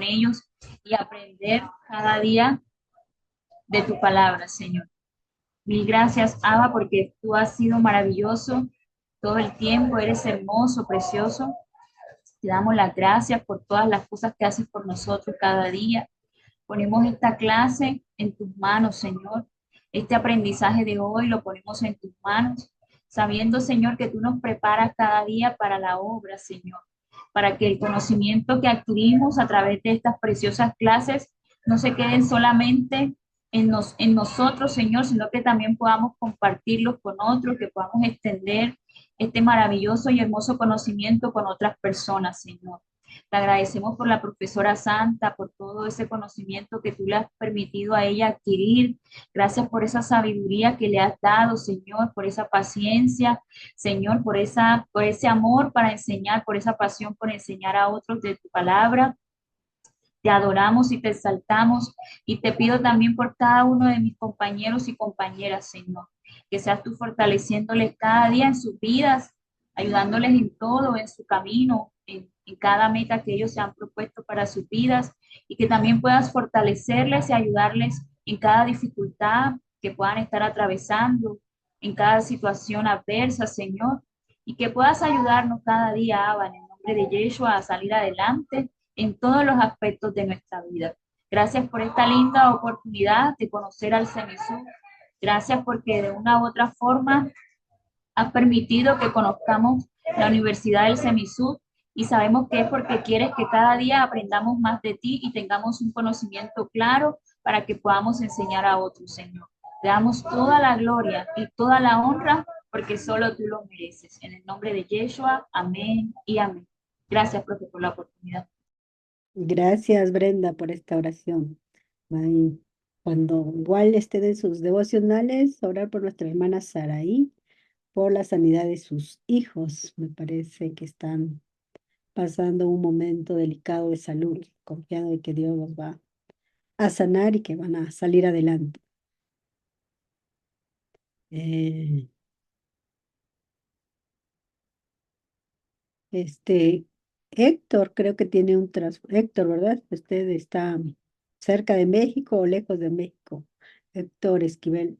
ellos y aprender cada día de tu palabra, Señor. Mil gracias, Abba, porque tú has sido maravilloso todo el tiempo, eres hermoso, precioso. Te damos las gracias por todas las cosas que haces por nosotros cada día. Ponemos esta clase en tus manos, Señor. Este aprendizaje de hoy lo ponemos en tus manos, sabiendo, Señor, que tú nos preparas cada día para la obra, Señor, para que el conocimiento que adquirimos a través de estas preciosas clases no se queden solamente en nosotros, Señor, sino que también podamos compartirlos con otros, que podamos extender este maravilloso y hermoso conocimiento con otras personas, Señor. Te agradecemos por la profesora Santa, por todo ese conocimiento que tú le has permitido a ella adquirir. Gracias por esa sabiduría que le has dado, Señor, por esa paciencia, Señor, por ese amor para enseñar, por esa pasión por enseñar a otros de tu palabra. Te adoramos y te exaltamos y te pido también por cada uno de mis compañeros y compañeras, Señor, que seas tú fortaleciéndoles cada día en sus vidas, ayudándoles en todo, en su camino, en cada meta que ellos se han propuesto para sus vidas y que también puedas fortalecerles y ayudarles en cada dificultad que puedan estar atravesando, en cada situación adversa, Señor, y que puedas ayudarnos cada día, Abba, en el nombre de Yeshua, a salir adelante en todos los aspectos de nuestra vida. Gracias por esta linda oportunidad de conocer al Semisú. Gracias porque de una u otra forma has permitido que conozcamos la Universidad del Semisú y sabemos que es porque quieres que cada día aprendamos más de ti y tengamos un conocimiento claro para que podamos enseñar a otros, Señor. Te damos toda la gloria y toda la honra porque solo tú lo mereces. En el nombre de Yeshua, amén y amén. Gracias, profe, por la oportunidad. Gracias, Brenda, por esta oración. Ay, cuando igual estén en sus devocionales, orar por nuestra hermana Saraí, por la sanidad de sus hijos. Me parece que están pasando un momento delicado de salud, confiando en que Dios los va a sanar y que van a salir adelante. Eh, este, Héctor, creo que tiene un Héctor, ¿verdad? Usted está cerca de México o lejos de México. Héctor Esquivel.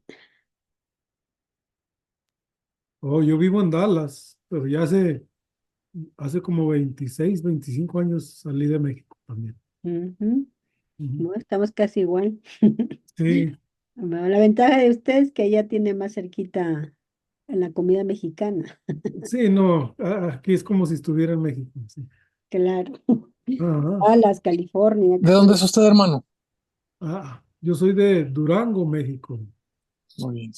Oh, yo vivo en Dallas, pero ya hace como 26, 25 años salí de México también. Ujú. Ujú. No, estamos casi igual. Sí, Bueno, la ventaja de usted es que ella tiene más cerquita en la comida mexicana. sí, no, aquí es como si estuviera en México. Sí. Claro. Ajá. Dallas, California, que ¿De dónde son es usted, hermano? Yo soy de Durango, México. Muy bien.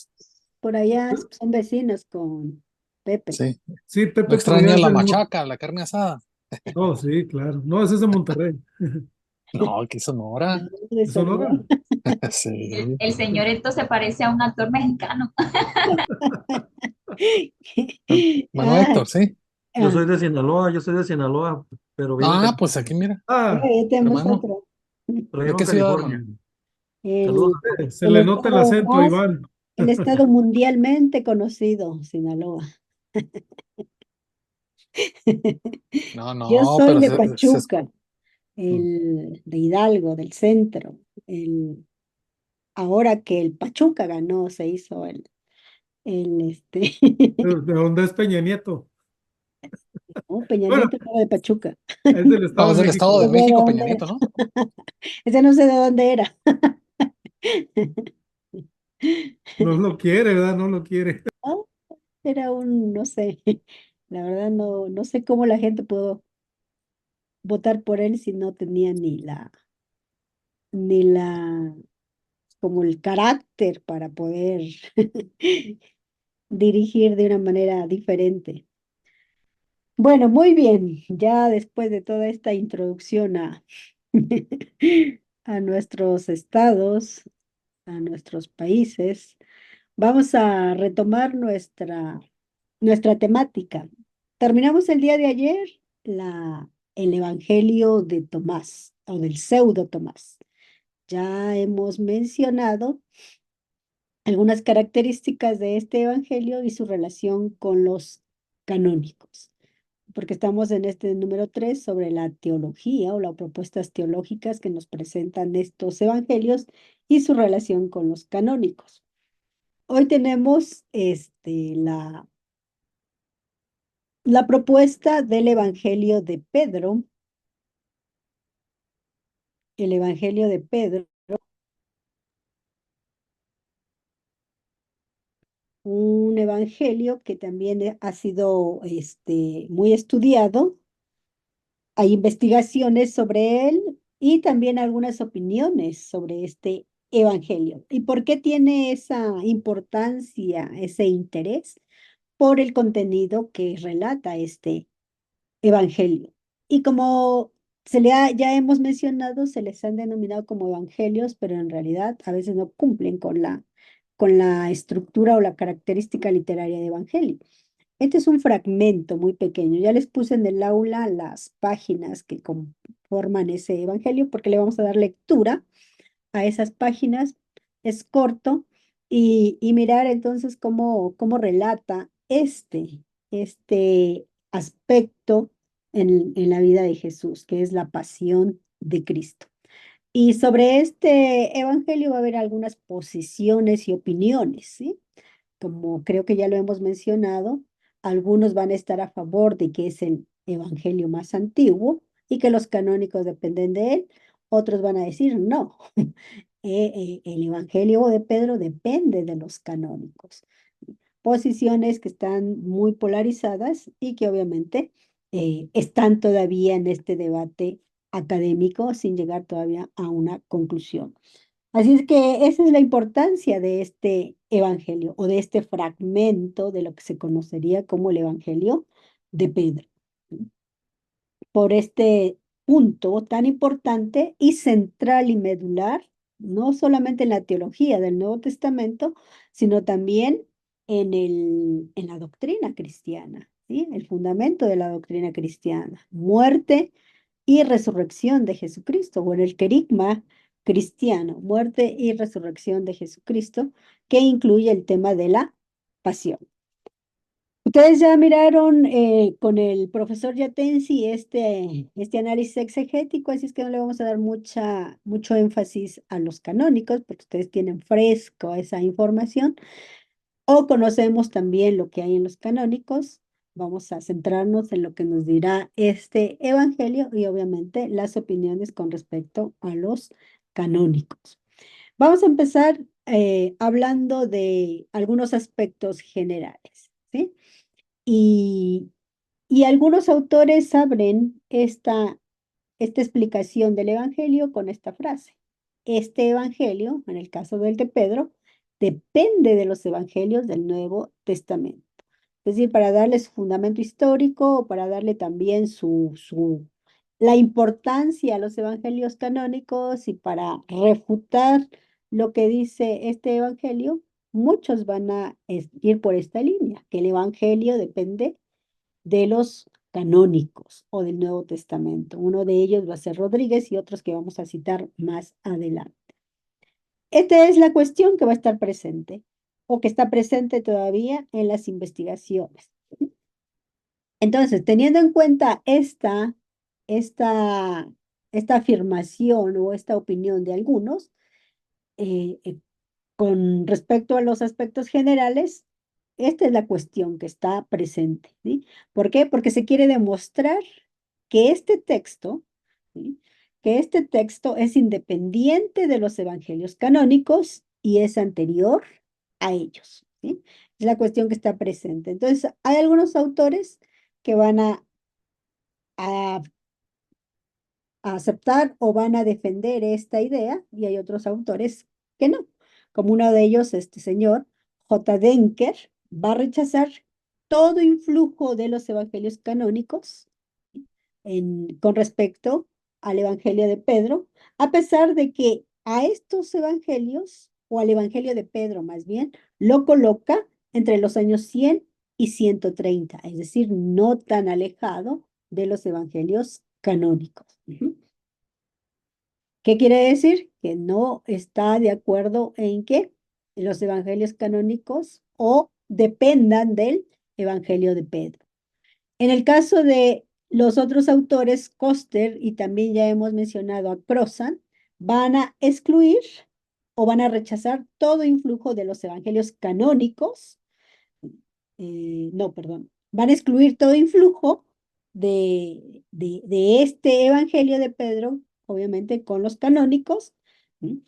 por allá, son vecinos con Pepe. Sí. Sí, ¿No Pepe, pero ya extraña es la del norte. machaca, la carne asada? Oh, sí, claro. No, ese es de Monterrey. No, que Sonora. De ¿De Sonora. Sonora? Sí. El señor esto se parece a un actor mexicano. Bueno, Ay, Héctor, sí. ah, Yo soy de Sinaloa, pero vivo en Ah, pues California. aquí mira, ya tenemos hermano. otro. Pero ¿De vivo en qué ciudad, California. hermano? Saludos El, a todos. Se el le nota el estado acento, más, Iván. el estado mundialmente conocido, Sinaloa. No, Yo no, soy pero de se Pachuca, de Hidalgo, del centro. Ahora que el Pachuca ganó, se hizo el. ¿De dónde es Peña Nieto? No, Peña Bueno, Nieto era de Pachuca. es del no, Estado es de del México. Estado No de sé de México, Peña dónde Nieto, era. ¿no? Ese no sé de dónde era. No lo quiere, ¿verdad? No lo quiere. Ah, era no sé, la verdad no sé cómo la gente pudo votar por él si no tenía ni la, como el carácter para poder dirigir de una manera diferente. Bueno, muy bien, ya después de toda esta introducción a nuestros estados, a nuestros países, vamos a retomar nuestra temática. Terminamos el día de ayer el Evangelio de Tomás o del pseudo Tomás. Ya hemos mencionado algunas características de este Evangelio y su relación con los canónicos. porque estamos en este número 3 sobre la teología o las propuestas teológicas que nos presentan estos evangelios y su relación con los canónicos. Hoy tenemos la propuesta del Evangelio de Pedro. El Evangelio de Pedro, un evangelio que también ha sido muy estudiado. Hay investigaciones sobre él y también algunas opiniones sobre este evangelio. ¿Y por qué tiene esa importancia, ese interés? Por el contenido que relata este evangelio. Y como ya hemos mencionado, se les han denominado como evangelios, pero en realidad a veces no cumplen con la estructura o la característica literaria de evangelio. Este es un fragmento muy pequeño. Ya les puse en el aula las páginas que conforman ese evangelio porque le vamos a dar lectura a esas páginas. Es corto y mirar entonces cómo relata este aspecto en la vida de Jesús, que es la pasión de Cristo. Y sobre este evangelio va a haber algunas posiciones y opiniones, ¿sí? Como creo que ya lo hemos mencionado, algunos van a estar a favor de que es el evangelio más antiguo y que los canónicos dependen de él. Otros van a decir no, el evangelio de Pedro depende de los canónicos. Posiciones que están muy polarizadas y que obviamente están todavía en este debate académico sin llegar todavía a una conclusión. Así es que esa es la importancia de este evangelio o de este fragmento de lo que se conocería como el evangelio de Pedro. Por este punto tan importante y central y medular, no solamente en la teología del Nuevo Testamento, sino también en la doctrina cristiana, ¿sí? El fundamento de la doctrina cristiana, muerte y resurrección de Jesucristo, o en el querigma cristiano, muerte y resurrección de Jesucristo, que incluye el tema de la pasión. Ustedes ya miraron con el profesor Yatensi este análisis exegético, así es que no le vamos a dar mucho énfasis a los canónicos, porque ustedes tienen fresco esa información, o conocemos también lo que hay en los canónicos. Vamos a centrarnos en lo que nos dirá este evangelio y obviamente las opiniones con respecto a los canónicos. Vamos a empezar hablando de algunos aspectos generales, ¿sí? Y algunos autores abren esta explicación del Evangelio con esta frase. Este Evangelio, en el caso del de Pedro, depende de los Evangelios del Nuevo Testamento. Es decir, para darle su fundamento histórico o para darle también la importancia a los Evangelios canónicos y para refutar lo que dice este Evangelio, muchos van a ir por esta línea, que el Evangelio depende de los canónicos o del Nuevo Testamento. Uno de ellos va a ser Rodríguez y otros que vamos a citar más adelante. Esta es la cuestión que va a estar presente o que está presente todavía en las investigaciones. Entonces, teniendo en cuenta esta, esta afirmación o esta opinión de algunos, con respecto a los aspectos generales, esta es la cuestión que está presente, ¿sí? ¿Por qué? Porque se quiere demostrar que este texto, ¿sí? Que este texto es independiente de los evangelios canónicos y es anterior a ellos, ¿sí? Es la cuestión que está presente. Entonces, hay algunos autores que van a aceptar o van a defender esta idea y hay otros autores que no. Como uno de ellos, este señor, J. Denker, va a rechazar todo influjo de los evangelios canónicos con respecto al evangelio de Pedro, a pesar de que a estos evangelios, o al evangelio de Pedro más bien, lo coloca entre los años 100 y 130, es decir, no tan alejado de los evangelios canónicos. ¿Qué quiere decir? Que no está de acuerdo en que los evangelios canónicos o dependan del evangelio de Pedro. En el caso de los otros autores, Koster y también ya hemos mencionado a Crozan, van a excluir o van a rechazar todo influjo de los evangelios canónicos. No, perdón. Van a excluir todo influjo de este evangelio de Pedro, obviamente con los canónicos, ¿sí?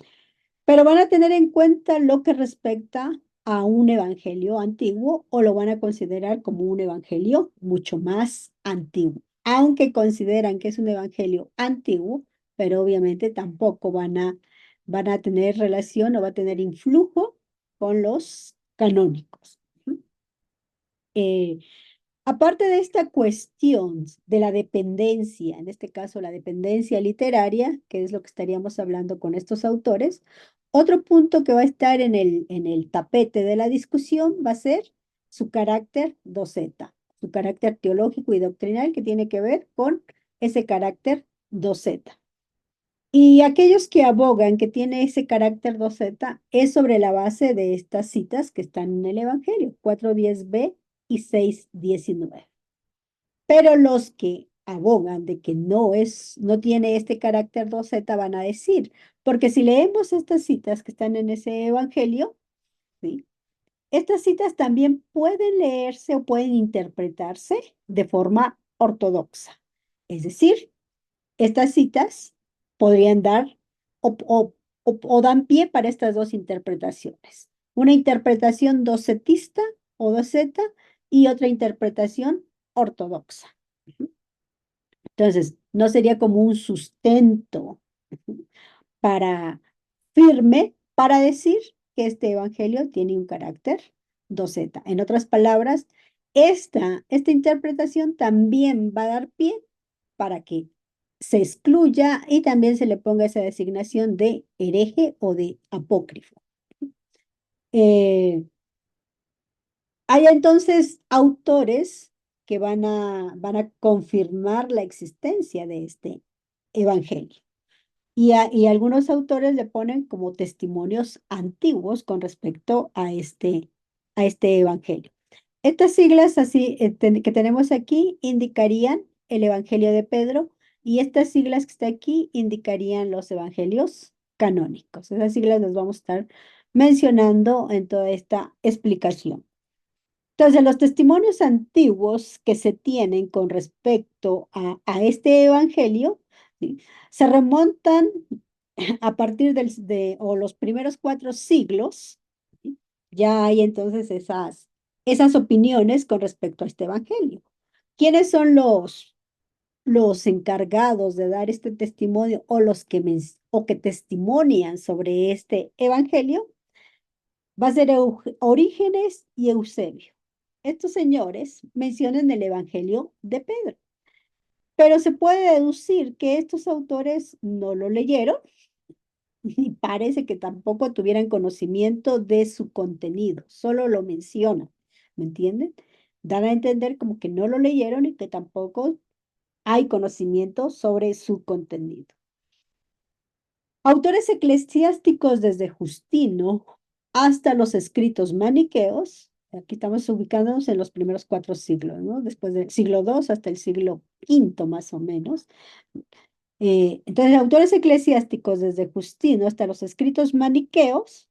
Pero van a tener en cuenta lo que respecta a un evangelio antiguo o lo van a considerar como un evangelio mucho más antiguo. Aunque consideran que es un evangelio antiguo, pero obviamente tampoco van a tener relación o va a tener influjo con los canónicos. Eh, Aparte de esta cuestión de la dependencia, en este caso la dependencia literaria, que es lo que estaríamos hablando con estos autores, otro punto que va a estar en el tapete de la discusión va a ser su carácter doceta, su carácter teológico y doctrinal que tiene que ver con ese carácter doceta. Y aquellos que abogan que tiene ese carácter doceta es sobre la base de estas citas que están en el Evangelio, 4:10b y 6:19. Pero los que abogan de que no tiene este carácter doceta van a decir, porque si leemos estas citas que están en ese evangelio, ¿sí? Estas citas también pueden leerse o pueden interpretarse de forma ortodoxa. Es decir, estas citas podrían dar o dan pie para estas dos interpretaciones. Una interpretación docetista o doceta y otra interpretación ortodoxa. Entonces, no sería como un sustento para firme para decir que este evangelio tiene un carácter doceta. En otras palabras, esta interpretación también va a dar pie para que se excluya y también se le ponga esa designación de hereje o de apócrifo. Hay entonces autores que van a confirmar la existencia de este evangelio. Y algunos autores le ponen como testimonios antiguos con respecto a este evangelio. Estas siglas así que tenemos aquí indicarían el evangelio de Pedro y estas siglas que está aquí indicarían los evangelios canónicos. Esas siglas las vamos a estar mencionando en toda esta explicación. Entonces, los testimonios antiguos que se tienen con respecto a este evangelio, ¿sí? Se remontan a partir o los primeros 4 siglos, ¿sí? Ya hay entonces esas opiniones con respecto a este evangelio. ¿Quiénes son los encargados de dar este testimonio o los que testimonian sobre este evangelio? Va a ser Orígenes y Eusebio. Estos señores mencionan el Evangelio de Pedro, pero se puede deducir que estos autores no lo leyeron y parece que tampoco tuvieran conocimiento de su contenido, solo lo mencionan, ¿me entienden? Dan a entender como que no lo leyeron y que tampoco hay conocimiento sobre su contenido. Autores eclesiásticos desde Justino hasta los escritos maniqueos, aquí estamos ubicándonos en los primeros 4 siglos, ¿no? Después del siglo II hasta el siglo V más o menos. Entonces, autores eclesiásticos desde Justino hasta los escritos maniqueos,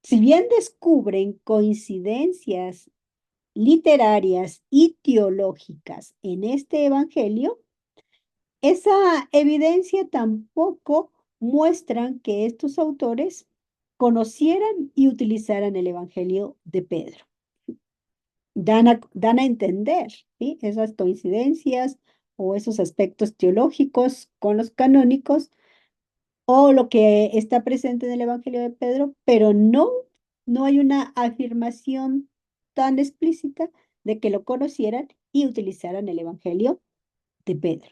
si bien descubren coincidencias literarias y teológicas en este evangelio, esa evidencia tampoco muestran que estos autores conocieran y utilizaran el Evangelio de Pedro. Dan a entender, ¿sí? Esas coincidencias o esos aspectos teológicos con los canónicos o lo que está presente en el Evangelio de Pedro, pero no hay una afirmación tan explícita de que lo conocieran y utilizaran el Evangelio de Pedro.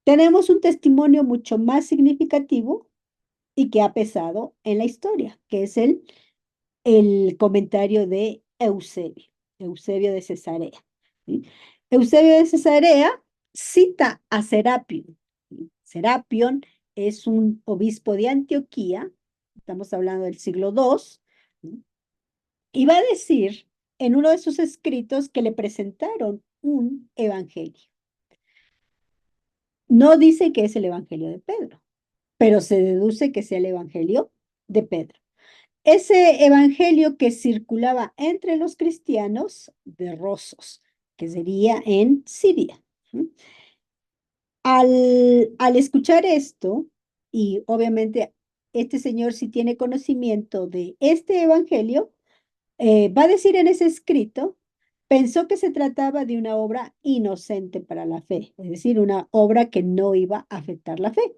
Tenemos un testimonio mucho más significativo y que ha pesado en la historia, que es el comentario de Eusebio de Cesarea, ¿sí? Eusebio de Cesarea cita a Serapión. ¿Sí? Serapión es un obispo de Antioquía, estamos hablando del siglo II, ¿sí? Y va a decir en uno de sus escritos que le presentaron un evangelio. No dice que es el evangelio de Pedro, pero se deduce que sea el evangelio de Pedro. Ese evangelio que circulaba entre los cristianos de Rosos, que sería en Siria. Al escuchar esto, y obviamente este señor sí tiene conocimiento de este evangelio, va a decir en ese escrito, pensó que se trataba de una obra inocente para la fe, es decir, una obra que no iba a afectar la fe.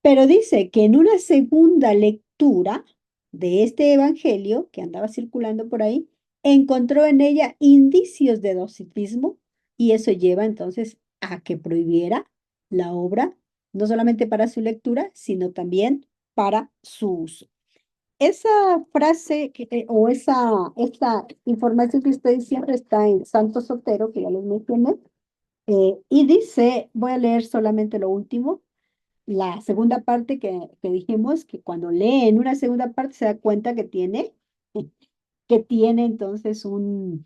Pero dice que en una segunda lectura de este evangelio que andaba circulando por ahí, encontró en ella indicios de docetismo y eso lleva entonces a que prohibiera la obra, no solamente para su lectura, sino también para su uso. Esa frase o esta información que estoy diciendo está en Santo Sotero, que ya les mencioné, y dice, voy a leer solamente lo último, la segunda parte que dijimos, que cuando lee en una segunda parte se da cuenta que tiene entonces un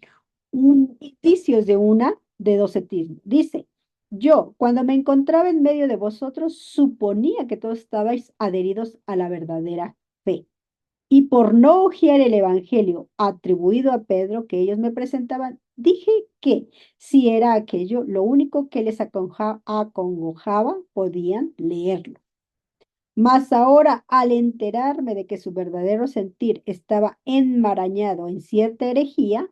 indicios de una de docetismo. Dice, yo, cuando me encontraba en medio de vosotros, suponía que todos estabais adheridos a la verdadera fe. Y por no hojear el evangelio atribuido a Pedro que ellos me presentaban, dije que si era aquello lo único que les acongojaba, podían leerlo. Mas ahora, al enterarme de que su verdadero sentir estaba enmarañado en cierta herejía,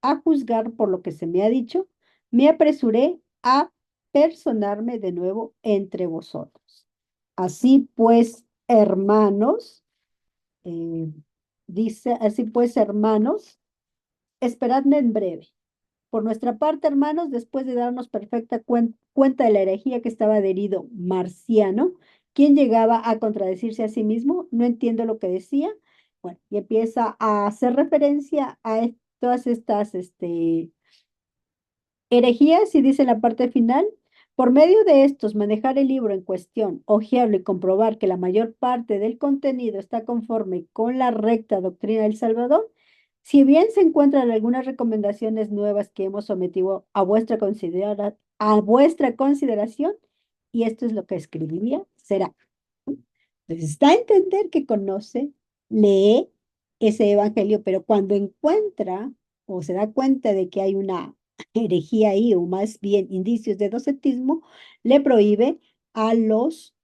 a juzgar por lo que se me ha dicho, me apresuré a personarme de nuevo entre vosotros. Así pues, hermanos, eh, dice, así pues, hermanos, esperadme en breve. Por nuestra parte, hermanos, después de darnos perfecta cuenta de la herejía que estaba adherido Marciano, quien llegaba a contradecirse a sí mismo, no entiendo lo que decía, bueno, y empieza a hacer referencia a todas estas herejías y dice en la parte final, por medio de estos, manejar el libro en cuestión, hojearlo y comprobar que la mayor parte del contenido está conforme con la recta doctrina del Salvador, si bien se encuentran algunas recomendaciones nuevas que hemos sometido a vuestra consideración, y esto es lo que escribiría, será. Entonces, da a entender que conoce, lee ese evangelio, pero cuando encuentra o se da cuenta de que hay una herejía ahí, o más bien indicios de docetismo, le prohíbe a los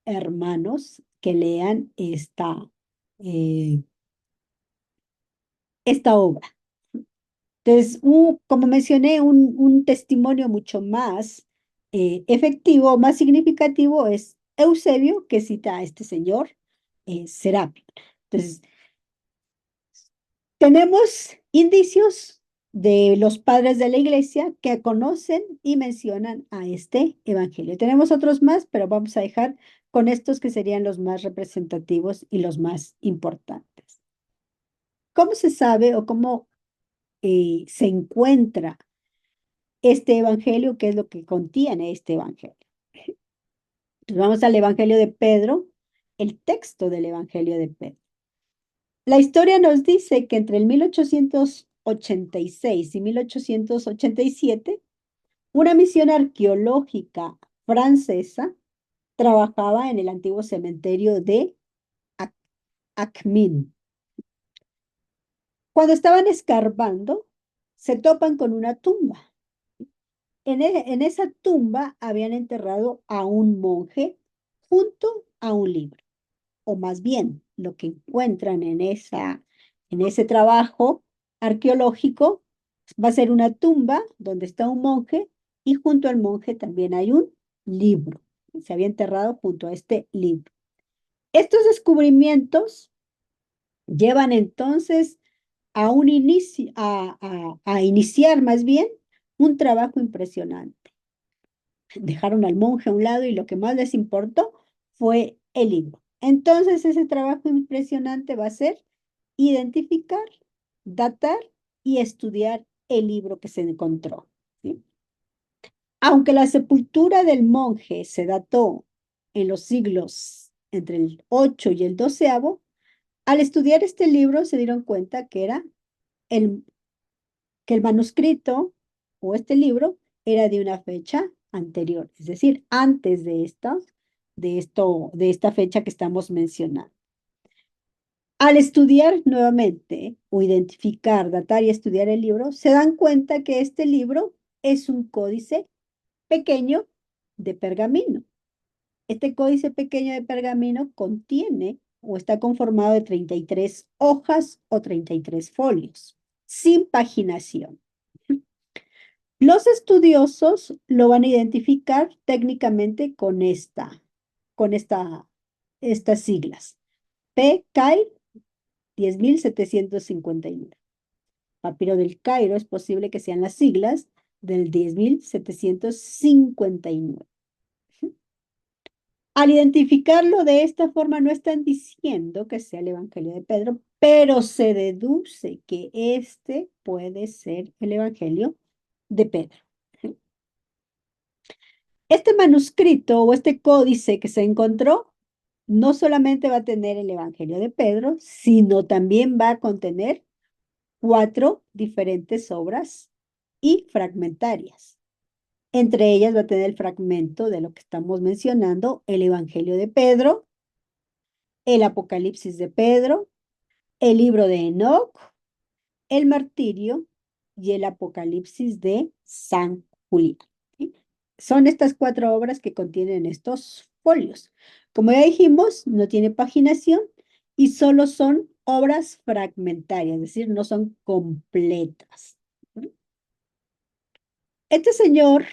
hermanos que lean eh, esta obra. Entonces, como mencioné, un testimonio mucho más efectivo, más significativo es Eusebio, que cita a este señor Serapio. Entonces, tenemos indicios de los padres de la iglesia que conocen y mencionan a este evangelio. Tenemos otros más, pero vamos a dejar con estos que serían los más representativos y los más importantes. ¿Cómo se sabe o cómo se encuentra este evangelio? ¿Qué es lo que contiene este evangelio? Entonces vamos al evangelio de Pedro, el texto del evangelio de Pedro. La historia nos dice que entre el 1886 y 1887, una misión arqueológica francesa trabajaba en el antiguo cementerio de Acmin. Cuando estaban escarbando, se topan con una tumba. En esa tumba habían enterrado a un monje junto a un libro, o más bien lo que encuentran en ese trabajo arqueológico va a ser una tumba donde está un monje y junto al monje también hay un libro. Se había enterrado junto a este libro. Estos descubrimientos llevan entonces a iniciar más bien un trabajo impresionante. Dejaron al monje a un lado y lo que más les importó fue el libro. Entonces ese trabajo impresionante va a ser identificar, datar y estudiar el libro que se encontró, ¿sí? Aunque la sepultura del monje se dató en los siglos entre el 8 y el 12, al estudiar este libro se dieron cuenta que el manuscrito o este libro era de una fecha anterior, es decir, antes de esta fecha que estamos mencionando. Al estudiar nuevamente o identificar, datar y estudiar el libro, se dan cuenta que este libro es un códice pequeño de pergamino. Este códice pequeño de pergamino contiene o está conformado de 33 hojas o 33 folios, sin paginación. Los estudiosos lo van a identificar técnicamente con estas siglas. PCAI 10.759. Papiro del Cairo es posible que sean las siglas del 10.759. Al identificarlo de esta forma, no están diciendo que sea el Evangelio de Pedro, pero se deduce que este puede ser el Evangelio de Pedro. Este manuscrito o este códice que se encontró no solamente va a tener el Evangelio de Pedro, sino también va a contener 4 diferentes obras y fragmentarias. Entre ellas va a tener el fragmento de lo que estamos mencionando, el Evangelio de Pedro, el Apocalipsis de Pedro, el libro de Enoc, el martirio y el Apocalipsis de San Julián. ¿Sí? Son estas 4 obras que contienen estos folios. Como ya dijimos, no tiene paginación y solo son obras fragmentarias, es decir, no son completas. Este señor,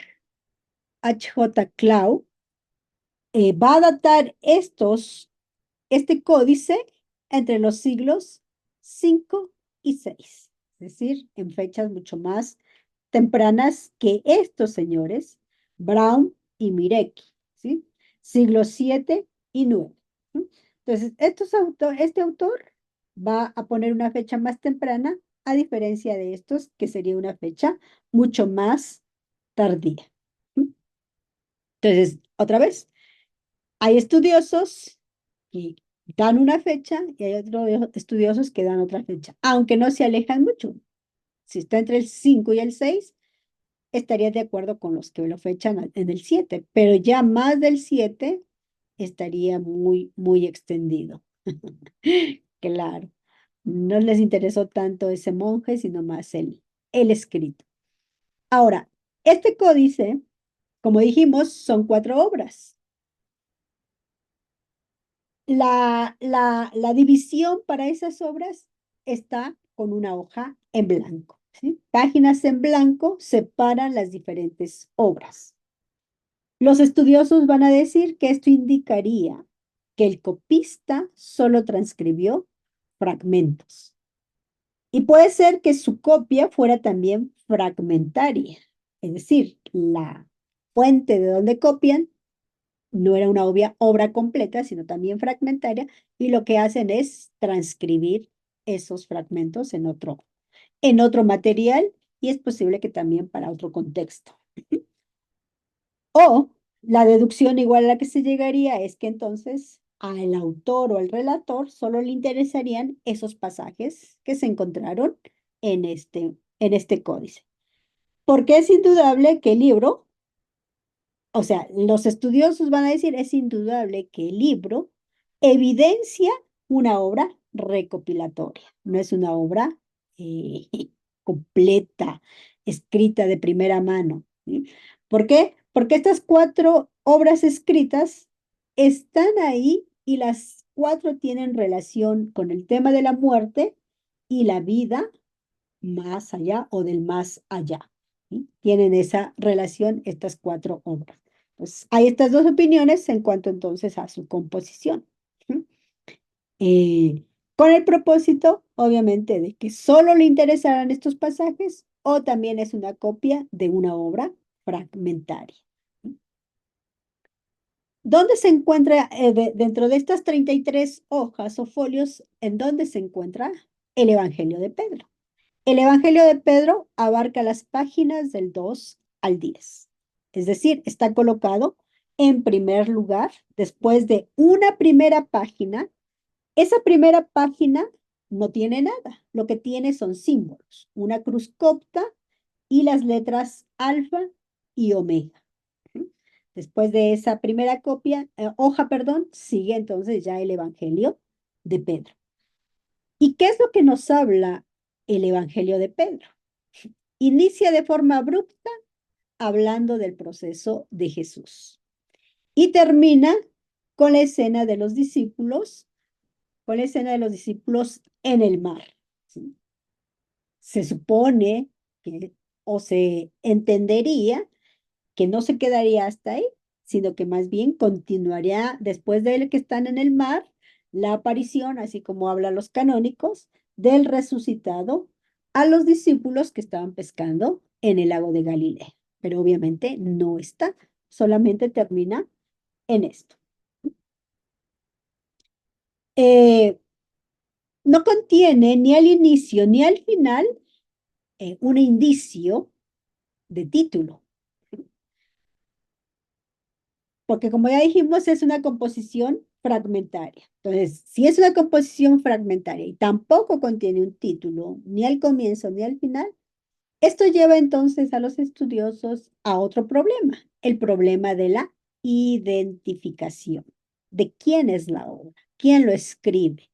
H.J. Clow, va a datar este códice entre los siglos 5 y 6, es decir, en fechas mucho más tempranas que estos señores, Brown y Mirecki, ¿sí? Siglos 7 y 9. ¿Sí? Entonces, este autor va a poner una fecha más temprana, a diferencia de estos, que sería una fecha mucho más tardía. ¿Sí? Entonces, otra vez, hay estudiosos que dan una fecha y hay otros estudiosos que dan otra fecha, aunque no se alejan mucho. Si está entre el 5 y el 6, estaría de acuerdo con los que lo fechan en el 7, pero ya más del 7 estaría muy, muy extendido. Claro, no les interesó tanto ese monje, sino más el escrito. Ahora, este códice, como dijimos, son 4 obras. La división para esas obras está con una hoja en blanco. ¿Sí? Páginas en blanco separan las diferentes obras. Los estudiosos van a decir que esto indicaría que el copista solo transcribió fragmentos. Y puede ser que su copia fuera también fragmentaria, es decir, la fuente de donde copian no era una obra completa, sino también fragmentaria, y lo que hacen es transcribir esos fragmentos en otro material, y es posible que también para otro contexto. O la deducción igual a la que se llegaría es que entonces al autor o al relator solo le interesarían esos pasajes que se encontraron en este códice. Porque es indudable que el libro, o sea, los estudiosos van a decir, es indudable que el libro evidencia una obra recopilatoria, no es una obra completa, escrita de primera mano. ¿Sí? ¿Por qué? Porque estas 4 obras escritas están ahí y las 4 tienen relación con el tema de la muerte y la vida más allá o del más allá. ¿Sí? Tienen esa relación estas 4 obras. Pues hay estas 2 opiniones en cuanto entonces a su composición. ¿Sí? Con el propósito, obviamente, de que solo le interesaran estos pasajes o también es una copia de una obra fragmentaria. ¿Dónde se encuentra, dentro de estas 33 hojas o folios, en dónde se encuentra el Evangelio de Pedro? El Evangelio de Pedro abarca las páginas del 2 al 10. Es decir, está colocado en primer lugar, después de una primera página. Esa primera página no tiene nada, lo que tiene son símbolos, una cruz copta y las letras alfa y omega. Después de esa primera hoja, perdón, sigue entonces ya el Evangelio de Pedro. ¿Y qué es lo que nos habla el Evangelio de Pedro? Inicia de forma abrupta hablando del proceso de Jesús y termina con la escena de los discípulos, en el mar. ¿Sí? Se supone que, o se entendería que no se quedaría hasta ahí, sino que más bien continuaría después de que están en el mar, la aparición, así como hablan los canónicos, del resucitado a los discípulos que estaban pescando en el lago de Galilea. Pero obviamente no está, solamente termina en esto. No contiene ni al inicio ni al final un indicio de título. Porque como ya dijimos, es una composición fragmentaria. Entonces, si es una composición fragmentaria y tampoco contiene un título, ni al comienzo ni al final, esto lleva entonces a los estudiosos a otro problema, el problema de la identificación. ¿De quién es la obra? ¿Quién lo escribe?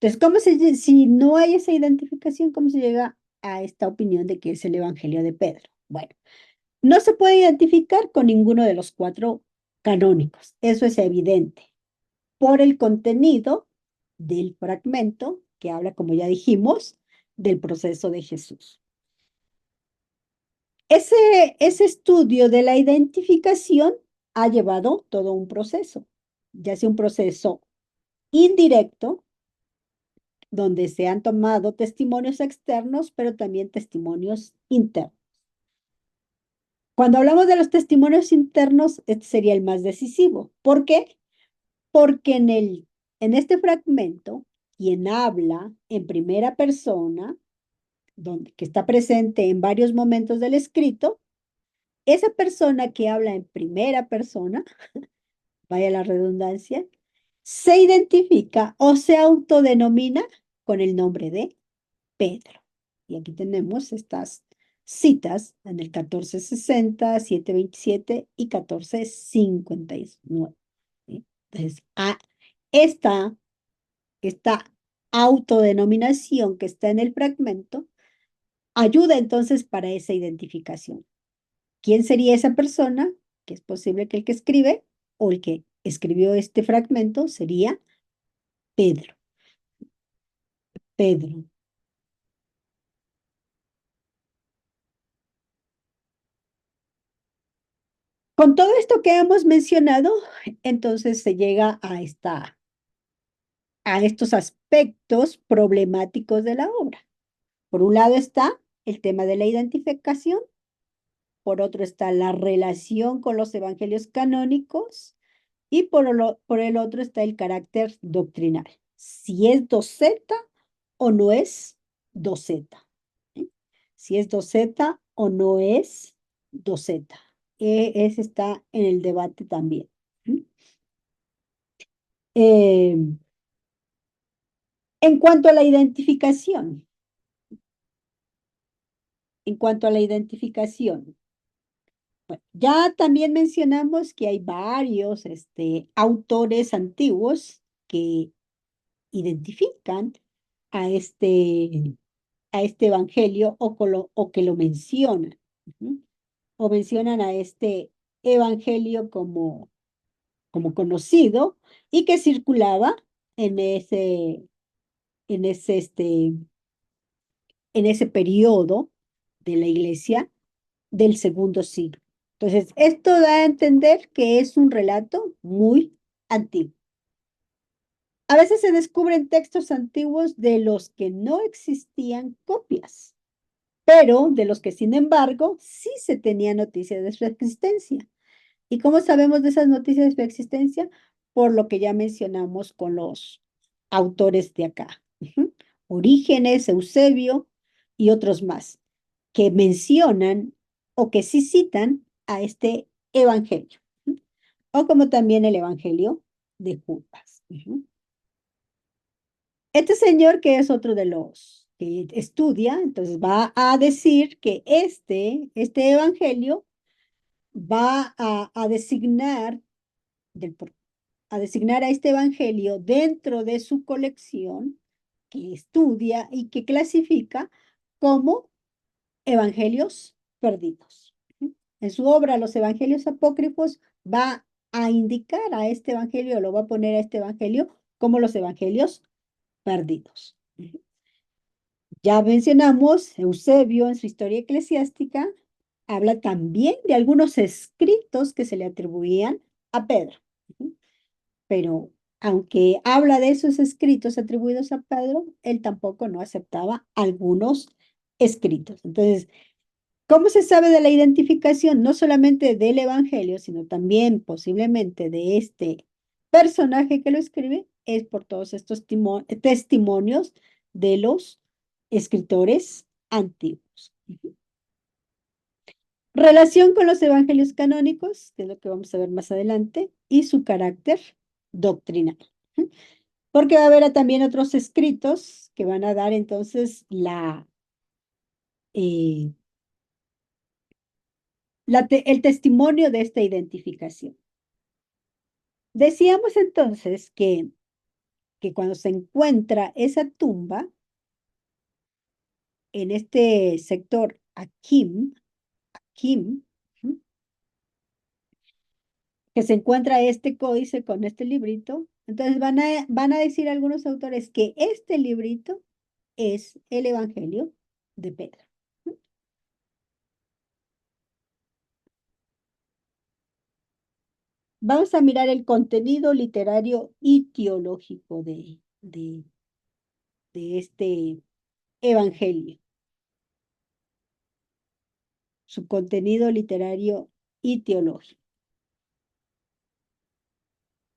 Entonces, si no hay esa identificación, cómo se llega a esta opinión de que es el Evangelio de Pedro? Bueno, no se puede identificar con ninguno de los 4 canónicos, eso es evidente, por el contenido del fragmento que habla, como ya dijimos, del proceso de Jesús. Ese estudio de la identificación ha llevado todo un proceso, ya sea un proceso indirecto, donde se han tomado testimonios externos, pero también testimonios internos. Cuando hablamos de los testimonios internos, este sería el más decisivo. ¿Por qué? Porque en este fragmento, quien habla en primera persona, que está presente en varios momentos del escrito, esa persona que habla en primera persona, vaya la redundancia, se identifica o se autodenomina con el nombre de Pedro. Y aquí tenemos estas citas en el 1460, 727 y 1459. ¿Sí? Entonces, esta autodenominación que está en el fragmento ayuda entonces para esa identificación. ¿Quién sería esa persona? Que es posible que el que escribe o el que escribió este fragmento sería Pedro. Pedro. Con todo esto que hemos mencionado, entonces se llega a estos aspectos problemáticos de la obra. Por un lado está el tema de la identificación, por otro está la relación con los evangelios canónicos y por el otro está el carácter doctrinal. Si es doceta o no es doceta. ¿Sí? Si es doceta o no es doceta. Ese está en el debate también. ¿Sí? En cuanto a la identificación, bueno, ya también mencionamos que hay varios autores antiguos que identifican a este, a este evangelio o que lo mencionan. ¿Sí? O mencionan a este evangelio como conocido y que circulaba en ese, en ese, en ese periodo de la iglesia del segundo siglo. Entonces, esto da a entender que es un relato muy antiguo. A veces se descubren textos antiguos de los que no existían copias, pero de los que, sin embargo, sí se tenía noticia de su existencia. ¿Y cómo sabemos de esas noticias de su existencia? Por lo que ya mencionamos con los autores de acá. Orígenes, Eusebio y otros más, que mencionan o que sí citan a este evangelio, o como también el evangelio de Judas. Este señor, que es otro de los que estudia, entonces va a decir que este evangelio va a designar, a designar a este evangelio dentro de su colección que estudia y que clasifica como evangelios perdidos. En su obra, Los Evangelios Apócrifos, va a indicar a este evangelio, lo va a poner a este evangelio como los evangelios perdidos. Ya mencionamos, Eusebio en su historia eclesiástica habla también de algunos escritos que se le atribuían a Pedro. Pero aunque habla de esos escritos atribuidos a Pedro, él tampoco no aceptaba algunos escritos. Entonces, ¿cómo se sabe de la identificación no solamente del Evangelio, sino también posiblemente de este personaje que lo escribe? Es por todos estos testimonios de los escritores antiguos. Relación con los evangelios canónicos, que es lo que vamos a ver más adelante, y su carácter doctrinal. Porque va a haber también otros escritos que van a dar entonces el testimonio de esta identificación. Decíamos entonces que cuando se encuentra esa tumba en este sector Akim, que se encuentra este códice con este librito, entonces van a decir algunos autores que este librito es el Evangelio de Pedro. Vamos a mirar el contenido literario y teológico de este Evangelio. Su contenido literario y teológico.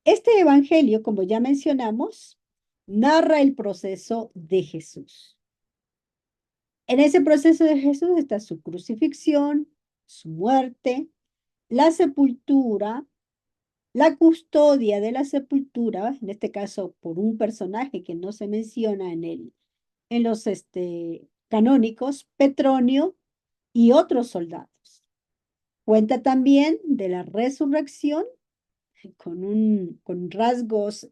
Este Evangelio, como ya mencionamos, narra el proceso de Jesús. En ese proceso de Jesús está su crucifixión, su muerte, la sepultura, la custodia de la sepultura, en este caso por un personaje que no se menciona en los canónicos, Petronio y otros soldados. Cuenta también de la resurrección con rasgos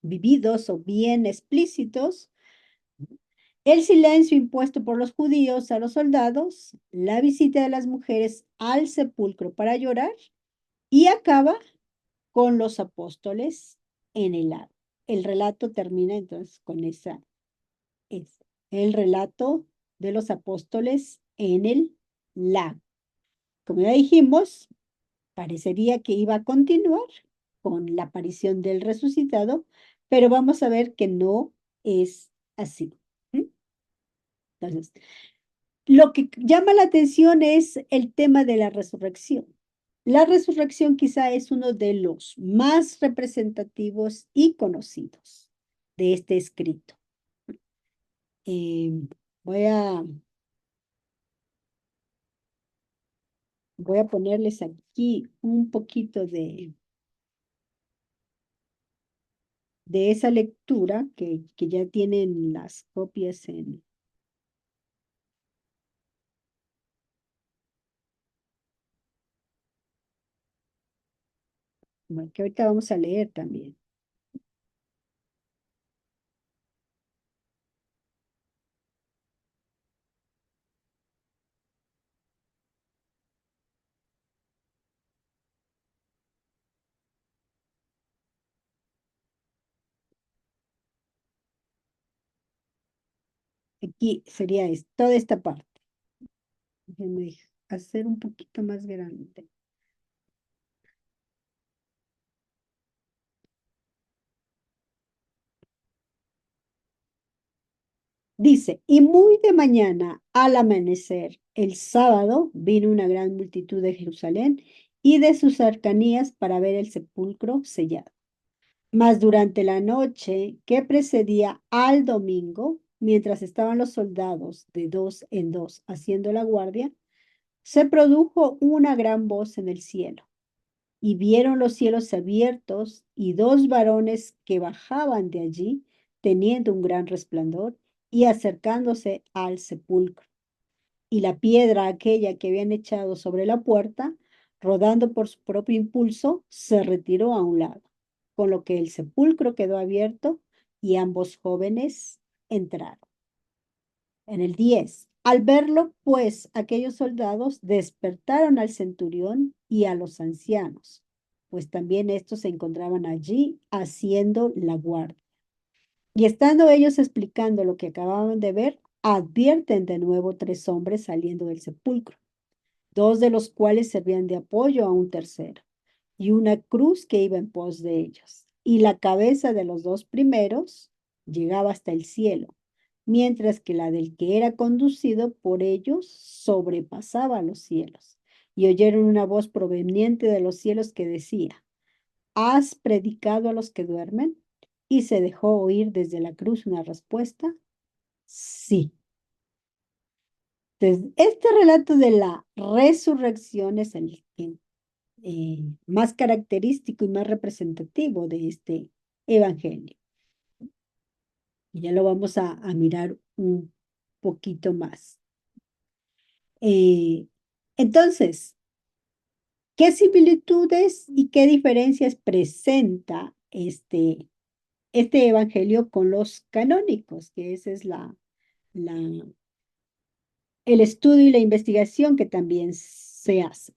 vividos o bien explícitos, el silencio impuesto por los judíos a los soldados, la visita de las mujeres al sepulcro para llorar y acaba con los apóstoles en el lago. El relato termina entonces con es el relato de los apóstoles en el lago. Como ya dijimos, parecería que iba a continuar con la aparición del resucitado, pero vamos a ver que no es así. Entonces, lo que llama la atención es el tema de la resurrección. La resurrección quizá es uno de los más representativos y conocidos de este escrito. Voy a ponerles aquí un poquito de esa lectura que ya tienen las copias en... Bueno, que ahorita vamos a leer también. Aquí sería toda esta parte. Déjenme hacer un poquito más grande. Dice, y muy de mañana al amanecer, el sábado, vino una gran multitud de Jerusalén y de sus cercanías para ver el sepulcro sellado. Mas durante la noche que precedía al domingo, mientras estaban los soldados de dos en dos haciendo la guardia, se produjo una gran voz en el cielo, y vieron los cielos abiertos y dos varones que bajaban de allí, teniendo un gran resplandor, y acercándose al sepulcro. Y la piedra aquella que habían echado sobre la puerta, rodando por su propio impulso, se retiró a un lado, con lo que el sepulcro quedó abierto y ambos jóvenes entraron. En el 10, al verlo, pues, aquellos soldados despertaron al centurión y a los ancianos, pues también estos se encontraban allí haciendo la guardia. Y estando ellos explicando lo que acababan de ver, advierten de nuevo 3 hombres saliendo del sepulcro, 2 de los cuales servían de apoyo a un tercero, y una cruz que iba en pos de ellos. Y la cabeza de los 2 primeros llegaba hasta el cielo, mientras que la del que era conducido por ellos sobrepasaba los cielos. Y oyeron una voz proveniente de los cielos que decía: ¿Has predicado a los que duermen? Y se dejó oír desde la cruz una respuesta: sí. Entonces, este relato de la resurrección es el más característico y más representativo de este evangelio. Y ya lo vamos a mirar un poquito más. Entonces, ¿qué similitudes y qué diferencias presenta este evangelio con los canónicos? Que ese es el estudio y la investigación que también se hace.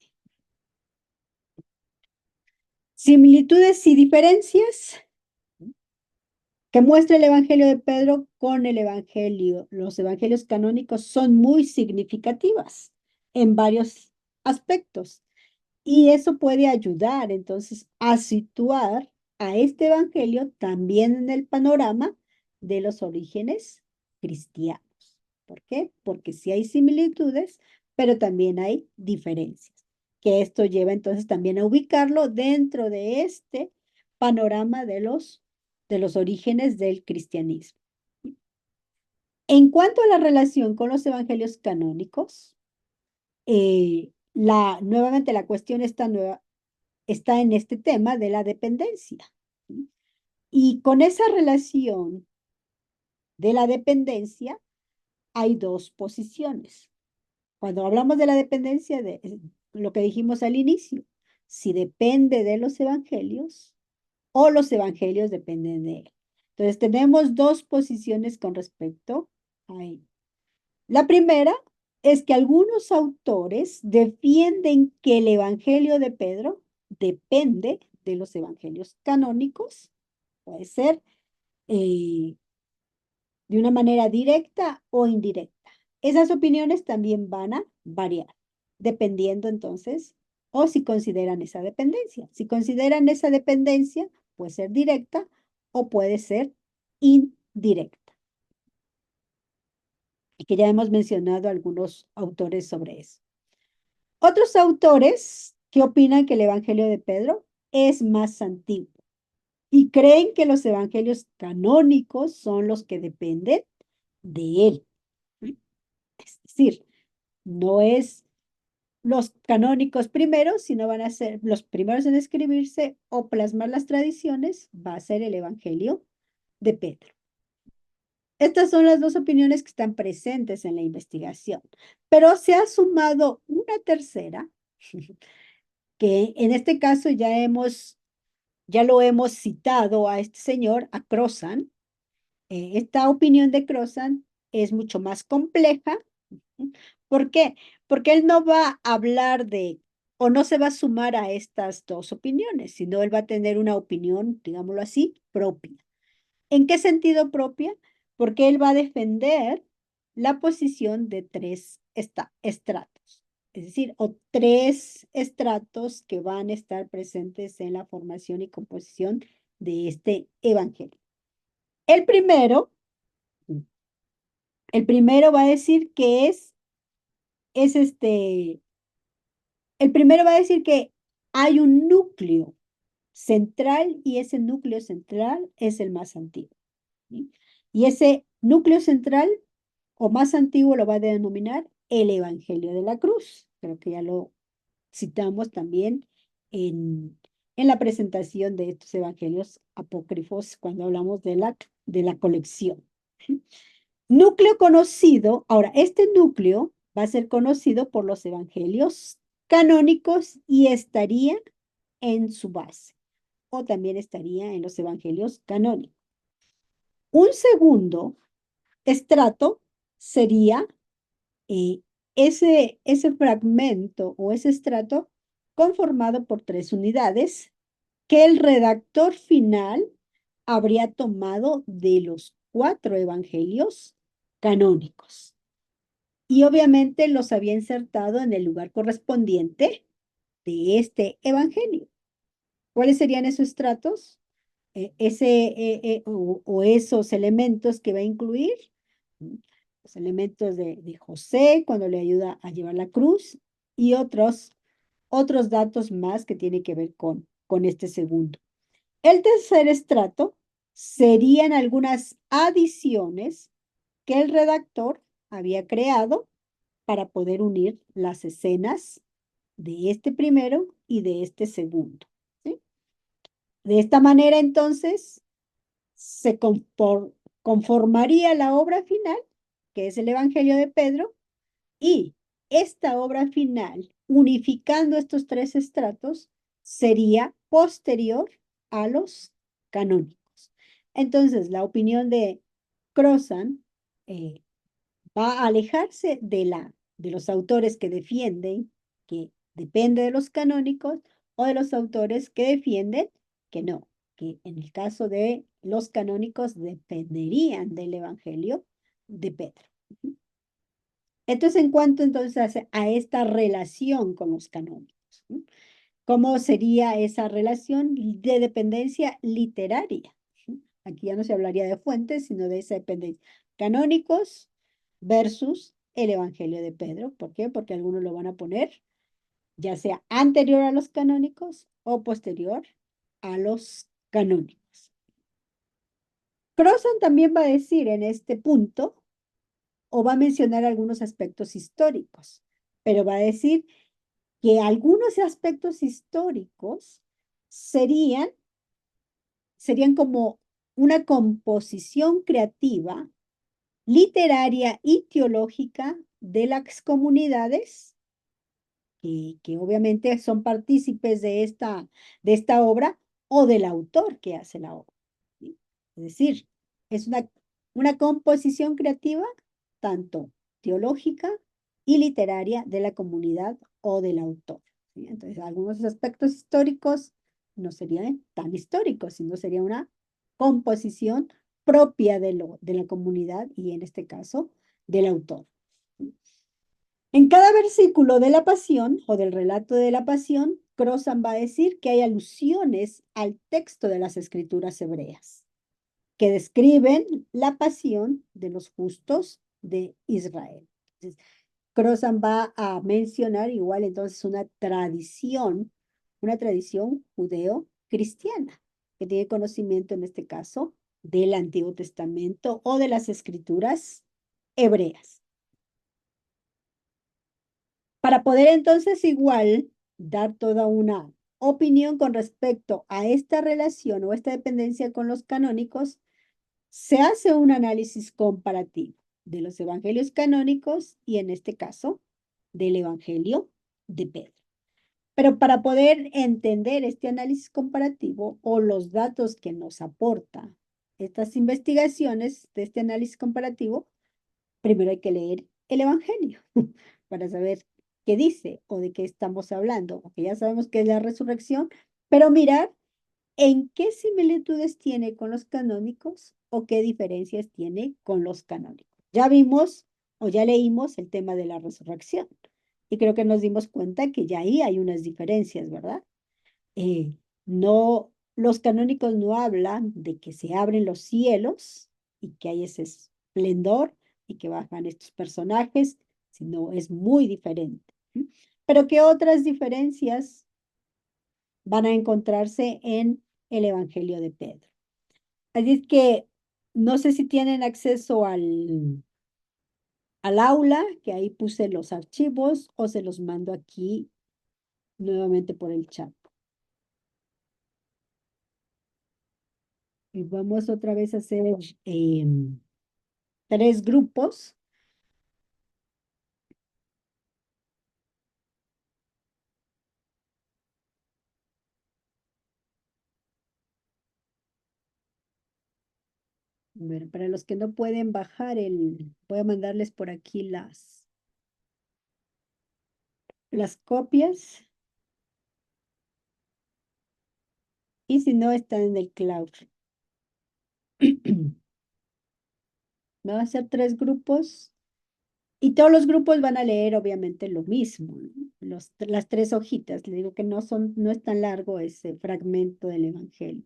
Similitudes y diferencias que muestra el Evangelio de Pedro con el Evangelio. Los evangelios canónicos son muy significativas en varios aspectos. Y eso puede ayudar entonces a situar a este evangelio también en el panorama de los orígenes cristianos. ¿Por qué? Porque sí hay similitudes, pero también hay diferencias. Que esto lleva entonces también a ubicarlo dentro de este panorama de los orígenes del cristianismo. En cuanto a la relación con los evangelios canónicos, nuevamente la cuestión está en este tema de la dependencia. Y con esa relación de la dependencia hay 2 posiciones. Cuando hablamos de la dependencia, de lo que dijimos al inicio, si depende de los evangelios o los evangelios dependen de él. Entonces tenemos 2 posiciones con respecto a ello. La primera es que algunos autores defienden que el Evangelio de Pedro depende de los evangelios canónicos, puede ser de una manera directa o indirecta. Esas opiniones también van a variar, dependiendo entonces, o si consideran esa dependencia. Si consideran esa dependencia, puede ser directa o puede ser indirecta. Y que ya hemos mencionado algunos autores sobre eso. Otros autores que opinan que el Evangelio de Pedro es más antiguo y creen que los evangelios canónicos son los que dependen de él. Es decir, no es los canónicos primeros, sino van a ser los primeros en escribirse o plasmar las tradiciones, va a ser el Evangelio de Pedro. Estas son las 2 opiniones que están presentes en la investigación, pero se ha sumado una tercera, que en este caso ya lo hemos citado a este señor, a Crozan. Esta opinión de Crozan es mucho más compleja. ¿Por qué? Porque él no va a hablar o no se va a sumar a estas 2 opiniones, sino él va a tener una opinión, digámoslo así, propia. ¿En qué sentido propia? Porque él va a defender la posición de 3 estratos, es decir, o 3 estratos que van a estar presentes en la formación y composición de este evangelio. El primero va a decir que el primero va a decir que hay un núcleo central y ese núcleo central es el más antiguo. ¿Sí? Y ese núcleo central o más antiguo lo va a denominar el Evangelio de la Cruz. Creo que ya lo citamos también en la presentación de estos evangelios apócrifos cuando hablamos de la colección. Núcleo conocido, ahora, este núcleo va a ser conocido por los evangelios canónicos y estaría en su base, o también estaría en los evangelios canónicos. Un segundo estrato sería ese fragmento o ese estrato conformado por 3 unidades que el redactor final habría tomado de los 4 evangelios canónicos. Y obviamente los había insertado en el lugar correspondiente de este evangelio. ¿Cuáles serían esos estratos? O esos elementos que va a incluir, los elementos de José cuando le ayuda a llevar la cruz y otros datos más que tienen que ver con este segundo. El tercer estrato serían algunas adiciones que el redactor había creado para poder unir las escenas de este primero y de este segundo. ¿Sí? De esta manera, entonces, se conformaría la obra final, que es el Evangelio de Pedro, y esta obra final, unificando estos 3 estratos, sería posterior a los canónicos. Entonces, la opinión de Crozan va a alejarse de los autores que defienden que depende de los canónicos o de los autores que defienden que no, que en el caso de los canónicos dependerían del Evangelio de Pedro. Entonces, en cuanto entonces a esta relación con los canónicos, ¿no? ¿Cómo sería esa relación de dependencia literaria? Aquí ya no se hablaría de fuentes, sino de esa dependencia. Canónicos versus el Evangelio de Pedro. ¿Por qué? Porque algunos lo van a poner ya sea anterior a los canónicos o posterior a los canónicos. Crossan también va a decir en este punto, o va a mencionar algunos aspectos históricos, pero va a decir que algunos aspectos históricos serían como una composición creativa, literaria y teológica de las comunidades que obviamente son partícipes de esta obra o del autor que hace la obra. ¿Sí? Es decir, es una composición creativa tanto teológica y literaria de la comunidad o del autor. ¿Sí? Entonces, algunos aspectos históricos no serían tan históricos, sino sería una composición propia de la comunidad y en este caso del autor. En cada versículo de la Pasión o del relato de la Pasión, Crozan va a decir que hay alusiones al texto de las Escrituras hebreas que describen la pasión de los justos de Israel. Entonces, Crozan va a mencionar igual entonces una tradición judeo-cristiana, que tiene conocimiento en este caso del Antiguo Testamento o de las Escrituras hebreas. Para poder entonces igual dar toda una opinión con respecto a esta relación o esta dependencia con los canónicos, se hace un análisis comparativo de los evangelios canónicos y en este caso del evangelio de Pedro. Pero para poder entender este análisis comparativo o los datos que nos aporta estas investigaciones de este análisis comparativo, primero hay que leer el evangelio para saber qué dice o de qué estamos hablando, porque ya sabemos que es la resurrección, pero mirar en qué similitudes tiene con los canónicos o qué diferencias tiene con los canónicos. Ya vimos o ya leímos el tema de la resurrección y creo que nos dimos cuenta que ya ahí hay unas diferencias, ¿verdad? No, los canónicos no hablan de que se abren los cielos y que hay ese esplendor y que bajan estos personajes, sino es muy diferente. Pero ¿qué otras diferencias van a encontrarse en el Evangelio de Pedro? Así es que no sé si tienen acceso al aula, que ahí puse los archivos, o se los mando aquí nuevamente por el chat. Y vamos otra vez a hacer 3 grupos. Bueno, para los que no pueden bajar voy a mandarles por aquí las copias. Y si no, están en el cloud. Me va a hacer 3 grupos. Y todos los grupos van a leer obviamente lo mismo, ¿no? Las 3 hojitas. Le digo que no es tan largo ese fragmento del Evangelio.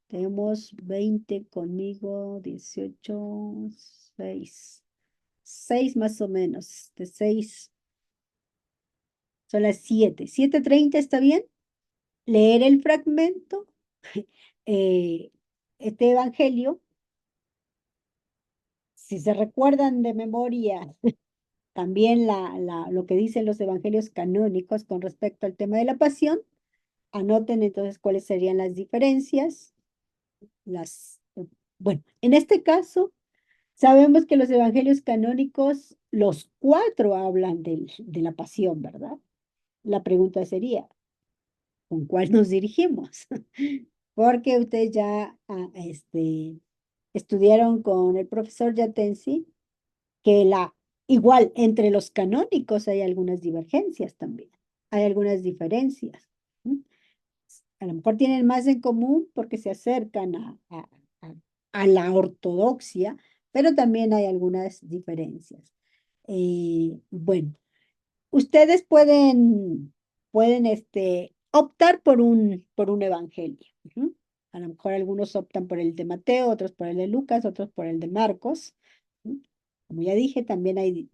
Tenemos 20 conmigo, 18, 6. 6 más o menos. De 6 son las 7. 7:30, ¿está bien? Leer el fragmento, este Evangelio. Si se recuerdan de memoria también lo que dicen los evangelios canónicos con respecto al tema de la pasión, anoten entonces cuáles serían las diferencias. Bueno, en este caso, sabemos que los evangelios canónicos, los 4 hablan de la pasión, ¿verdad? La pregunta sería, ¿con cuál nos dirigimos? Porque ustedes ya estudiaron con el profesor Yatensi que igual entre los canónicos hay algunas divergencias también, hay algunas diferencias. ¿M? A lo mejor tienen más en común porque se acercan a- a la ortodoxia, pero también hay algunas diferencias. Bueno, ustedes pueden optar por un evangelio. Ujú. A lo mejor algunos optan por el de Mateo, otros por el de Lucas, otros por el de Marcos. Ujú. Como ya dije, también hay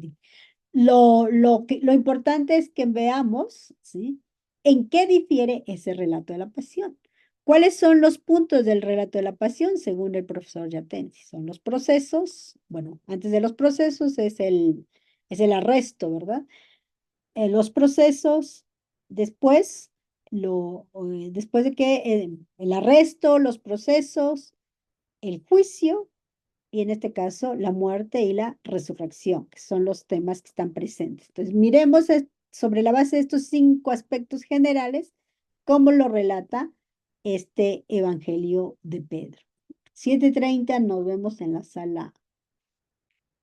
lo importante es que veamos, ¿sí? ¿En qué difiere ese relato de la pasión? ¿Cuáles son los puntos del relato de la pasión según el profesor Yatensi? Son los procesos, bueno, antes de los procesos es el arresto, ¿verdad? Los procesos, después, después de que el arresto, los procesos, el juicio y en este caso la muerte y la resurrección, que son los temas que están presentes. Entonces, miremos sobre la base de estos 5 aspectos generales cómo lo relata este Evangelio de Pedro. 7:30 nos vemos en la sala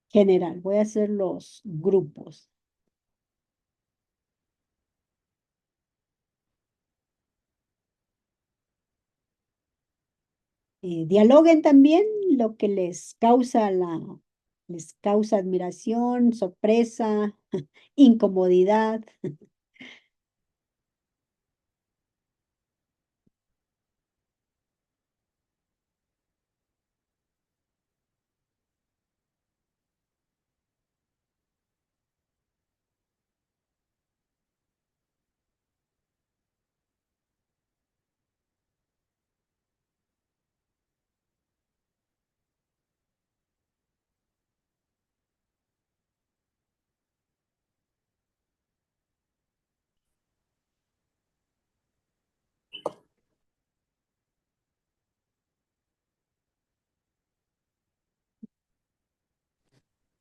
general. Voy a hacer los grupos. Dialoguen también lo que les causa admiración, sorpresa, incomodidad.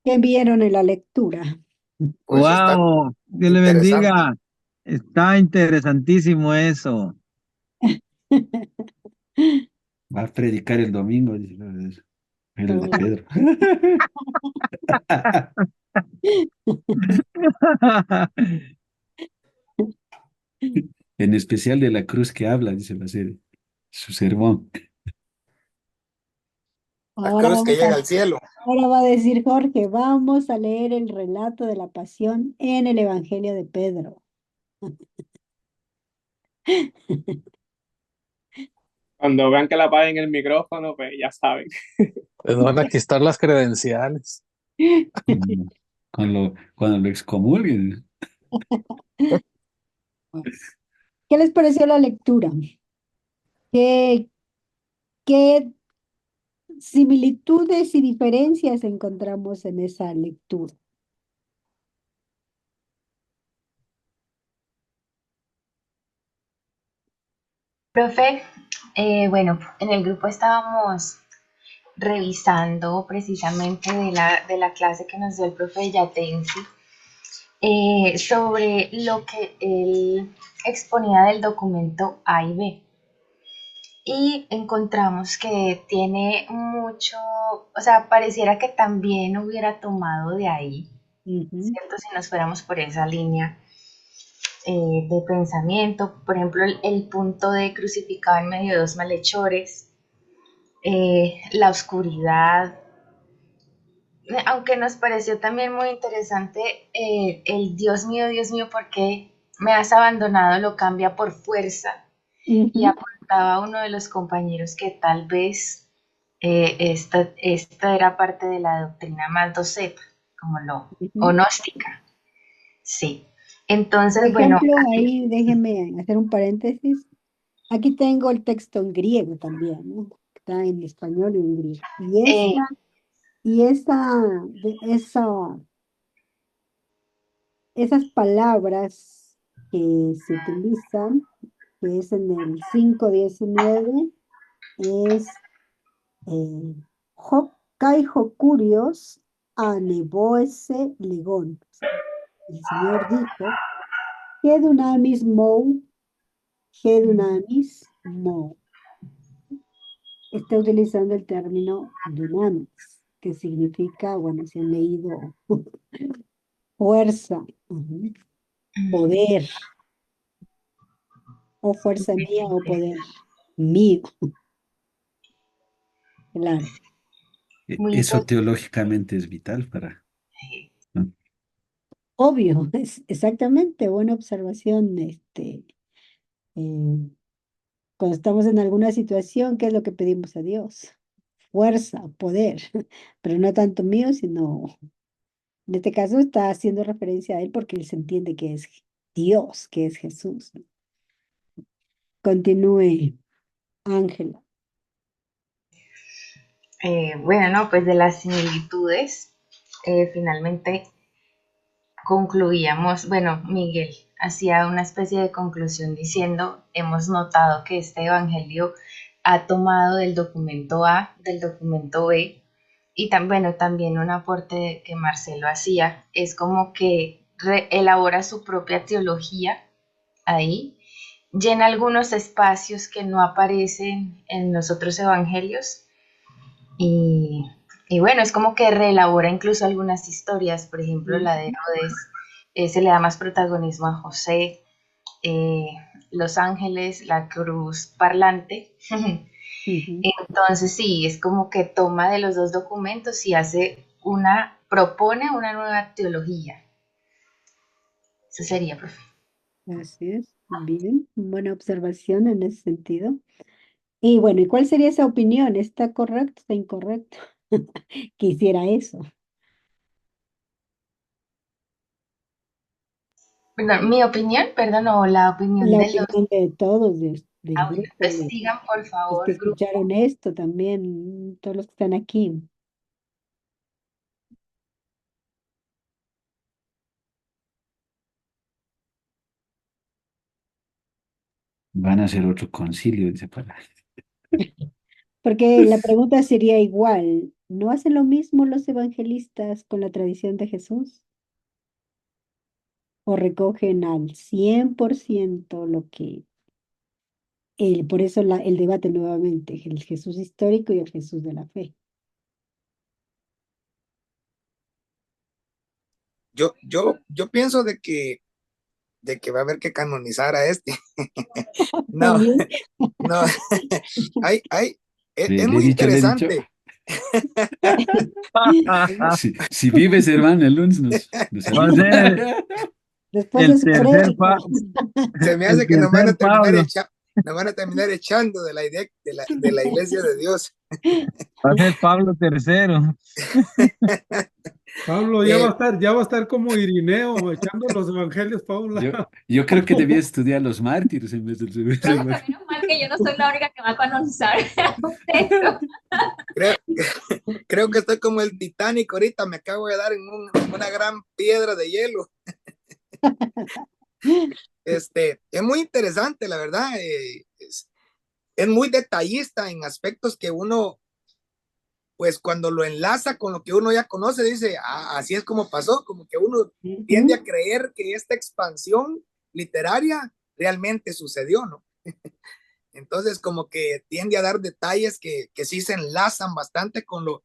¿Qué vieron en la lectura? Pues está Wow, Dios le interesante. bendiga. Está interesantísimo eso. Va a predicar el domingo, dice el de Pedro. En especial de la cruz que habla, dice la serie, su sermón. La Ahora cruz que vamos llega al cielo. ahora va a decir Jorge, vamos a leer el relato de la pasión en el Evangelio de Pedro. Cuando vean que le apaguen el micrófono, pues ya saben. Les van a quitar las credenciales. Cuando lo excomulguen. ¿Qué les pareció la lectura? ¿Qué, qué similitudes y diferencias encontramos en esa lectura? Profe, bueno, en el grupo estábamos revisando precisamente de la clase que nos dio el profe Yatensi, sobre lo que él exponía del documento A y B. Y encontramos que tiene mucho, o sea, pareciera que también hubiera tomado de ahí, Ujú, ¿cierto? Si nos fuéramos por esa línea de pensamiento, por ejemplo, el punto de crucificado en medio de dos malhechores, la oscuridad, aunque nos pareció también muy interesante el Dios mío, ¿por qué me has abandonado? Lo cambia por fuerza y ujú, apuntaba a uno de los compañeros que tal vez esta era parte de la doctrina más doceta, como lo o ujú. gnóstica, sí. Por Entonces, bueno, ejemplo, ahí déjenme hacer un paréntesis. Aquí tengo el texto en griego también, ¿no? Está en español y en griego. eh, Y esas palabras que se utilizan, que es en el 5:19, es Kai Hokurios aneboese ligón. O sea, el Señor dijo, Hedunamis mou, Hedunamis mou. Está utilizando el término dunamis, que significa, bueno, si han leído fuerza, ujú, poder, o fuerza mía o poder mío, claro. muy Eso importante. teológicamente es vital para, ¿no? Obvio, es exactamente, buena observación. Eh, cuando estamos en alguna situación, ¿qué es lo que pedimos a Dios? Fuerza, poder, pero no tanto mío, sino, en este caso está haciendo referencia a Él porque Él se entiende que es Dios, que es Jesús. Continúe, Ángela. Bueno, no, pues de las similitudes, finalmente concluíamos, bueno, Miguel hacía una especie de conclusión diciendo, hemos notado que este Evangelio ha tomado del documento A, del documento B, y bueno, también un aporte que Marcelo hacía, es como que elabora su propia teología ahí, llena algunos espacios que no aparecen en los otros evangelios y, y bueno, es como que reelabora incluso algunas historias, por ejemplo, la de Ujú, Herodes, se le da más protagonismo a José, eh, Los Ángeles, la cruz parlante. ujú. Entonces sí, es como que toma de los dos documentos y propone una nueva teología. Eso sería, profe. Así es, bien, buena observación en ese sentido. Y bueno, ¿y cuál sería esa opinión? ¿Está correcto? ¿Está incorrecto? Quisiera eso. Perdón, mi opinión, perdón, o la opinión La de los... opinión de todos, del Ah, bueno, grupo, entonces de sigan por los que favor, grupo. escucharon esto también, todos los que están aquí. Van a hacer otro concilio, dice para. Porque la pregunta sería igual, ¿no hacen lo mismo los evangelistas con la tradición de Jesús? ¿O recogen al 100% lo que por eso el debate nuevamente, el Jesús histórico y el Jesús de la fe? Yo pienso de que va a haber que canonizar a este. No, También. no, hay, es Le he muy dicho, le he dicho. interesante. Si vives, hermano, el lunes nos Va a avisa. ser Después de el su tercer, prédica. Se me el hace que tercer Pablo. nos van a terminar echando de la idea de la iglesia de Dios. Va a ser Pablo tercero. Pablo Eh, ya va a estar como Irineo echando los evangelios para un Yo, lado. yo creo que debía estudiar los mártires en vez del Profe, menos mal que yo no soy la única que va a canonizar un texto. creo, creo que estoy como el Titanic ahorita, me acabo de dar en una gran piedra de hielo. Es muy interesante, la verdad. Es muy detallista en aspectos que uno pues cuando lo enlaza con lo que uno ya conoce, dice, ah, así es como pasó, como que uno tiende a creer que esta expansión literaria realmente sucedió, ¿no? Entonces, como que tiende a dar detalles que sí se enlazan bastante con lo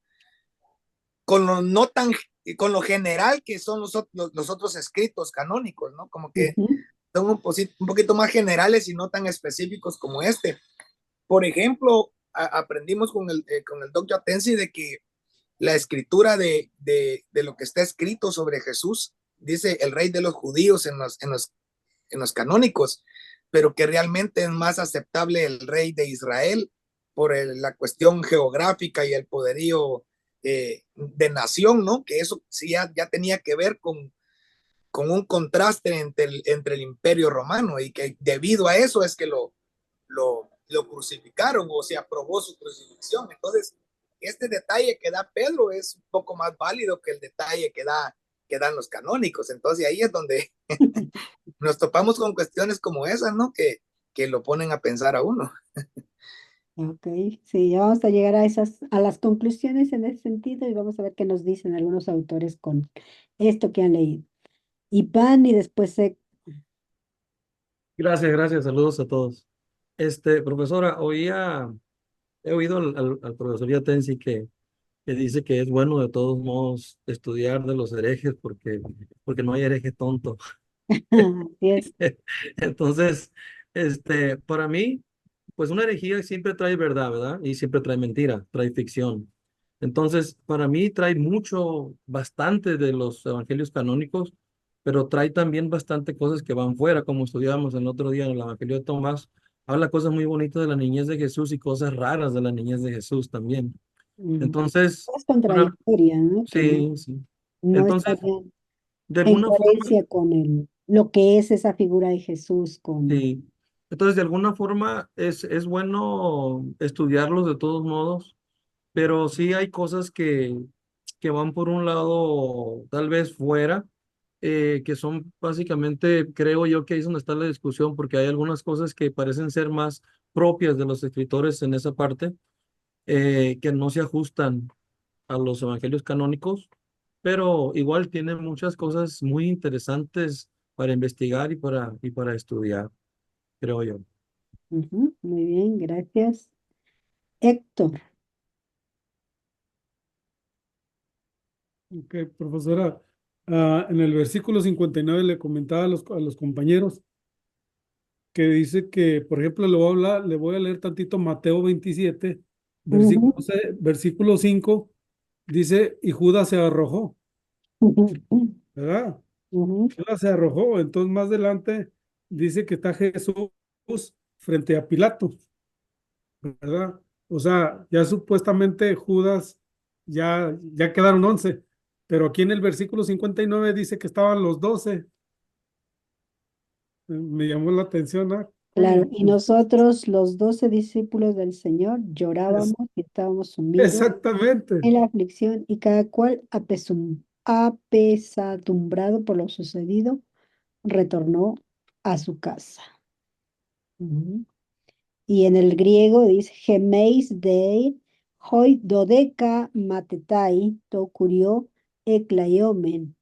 no tan, con lo general que son los otros escritos canónicos, ¿no? Como que son un poquito más generales y no tan específicos como este. Por ejemplo, aprendimos con el doctor Atensi de que la escritura de lo que está escrito sobre Jesús, dice el rey de los judíos en los canónicos, pero que realmente es más aceptable el rey de Israel por la cuestión geográfica y el poderío de nación, ¿no? Que eso sí ya tenía que ver con un contraste entre el imperio romano y que debido a eso es que lo crucificaron o se aprobó su crucifixión. Entonces, este detalle que da Pedro es un poco más válido que el detalle que dan los canónicos. Entonces, ahí es donde nos topamos con cuestiones como esas, ¿no? Que lo ponen a pensar a uno. Ok, sí, ya vamos a llegar a las conclusiones en ese sentido y vamos a ver qué nos dicen algunos autores con esto que han leído. Iván y después Gracias, saludos a todos. Profesora, he oído al profesor Yatensi que dice que es bueno de todos modos estudiar de los herejes porque no hay hereje tonto. Así es. Entonces, para mí, pues una herejía siempre trae verdad, ¿verdad? Y siempre trae mentira, trae ficción. Entonces, para mí trae bastante de los evangelios canónicos, pero trae también bastante cosas que van fuera, como estudiamos el otro día en el Evangelio de Tomás. Habla cosas muy bonitas de la niñez de Jesús y cosas raras de la niñez de Jesús también. Entonces, Es contradictoria, ¿no? Que sí, sí. no está Entonces, bien de en alguna forma, coherencia con lo que es esa figura de Jesús, con... sí. Entonces, de alguna forma es bueno estudiarlos de todos modos, pero sí hay cosas que van por un lado tal vez fuera, que son básicamente, creo yo que ahí es donde está la discusión, porque hay algunas cosas que parecen ser más propias de los escritores en esa parte, que no se ajustan a los evangelios canónicos, pero igual tienen muchas cosas muy interesantes para investigar y para estudiar, creo yo. Ujú, muy bien, gracias. Héctor. Ok, profesora, en el versículo 59 le comentaba a los compañeros que dice que, por ejemplo, le voy a leer tantito Mateo 27, Ujú, versículo 5, dice, y Judas se arrojó, ¿verdad? ujú. Judas se arrojó, entonces más adelante dice que está Jesús frente a Pilato, ¿verdad? O sea, ya supuestamente Judas ya quedaron 11, pero aquí en el versículo 59 dice que estaban los 12. Me llamó la atención, ¿ah? Claro, ¿Cómo? y nosotros, los 12 discípulos del Señor, Es- llorábamos y estábamos sumidos exactamente. en la aflicción y cada cual apesadumbrado por lo sucedido, retornó a su casa. Ujú. Y en el griego dice, gemeis dei, hoi dodeca matetai, to curio eklaiomen.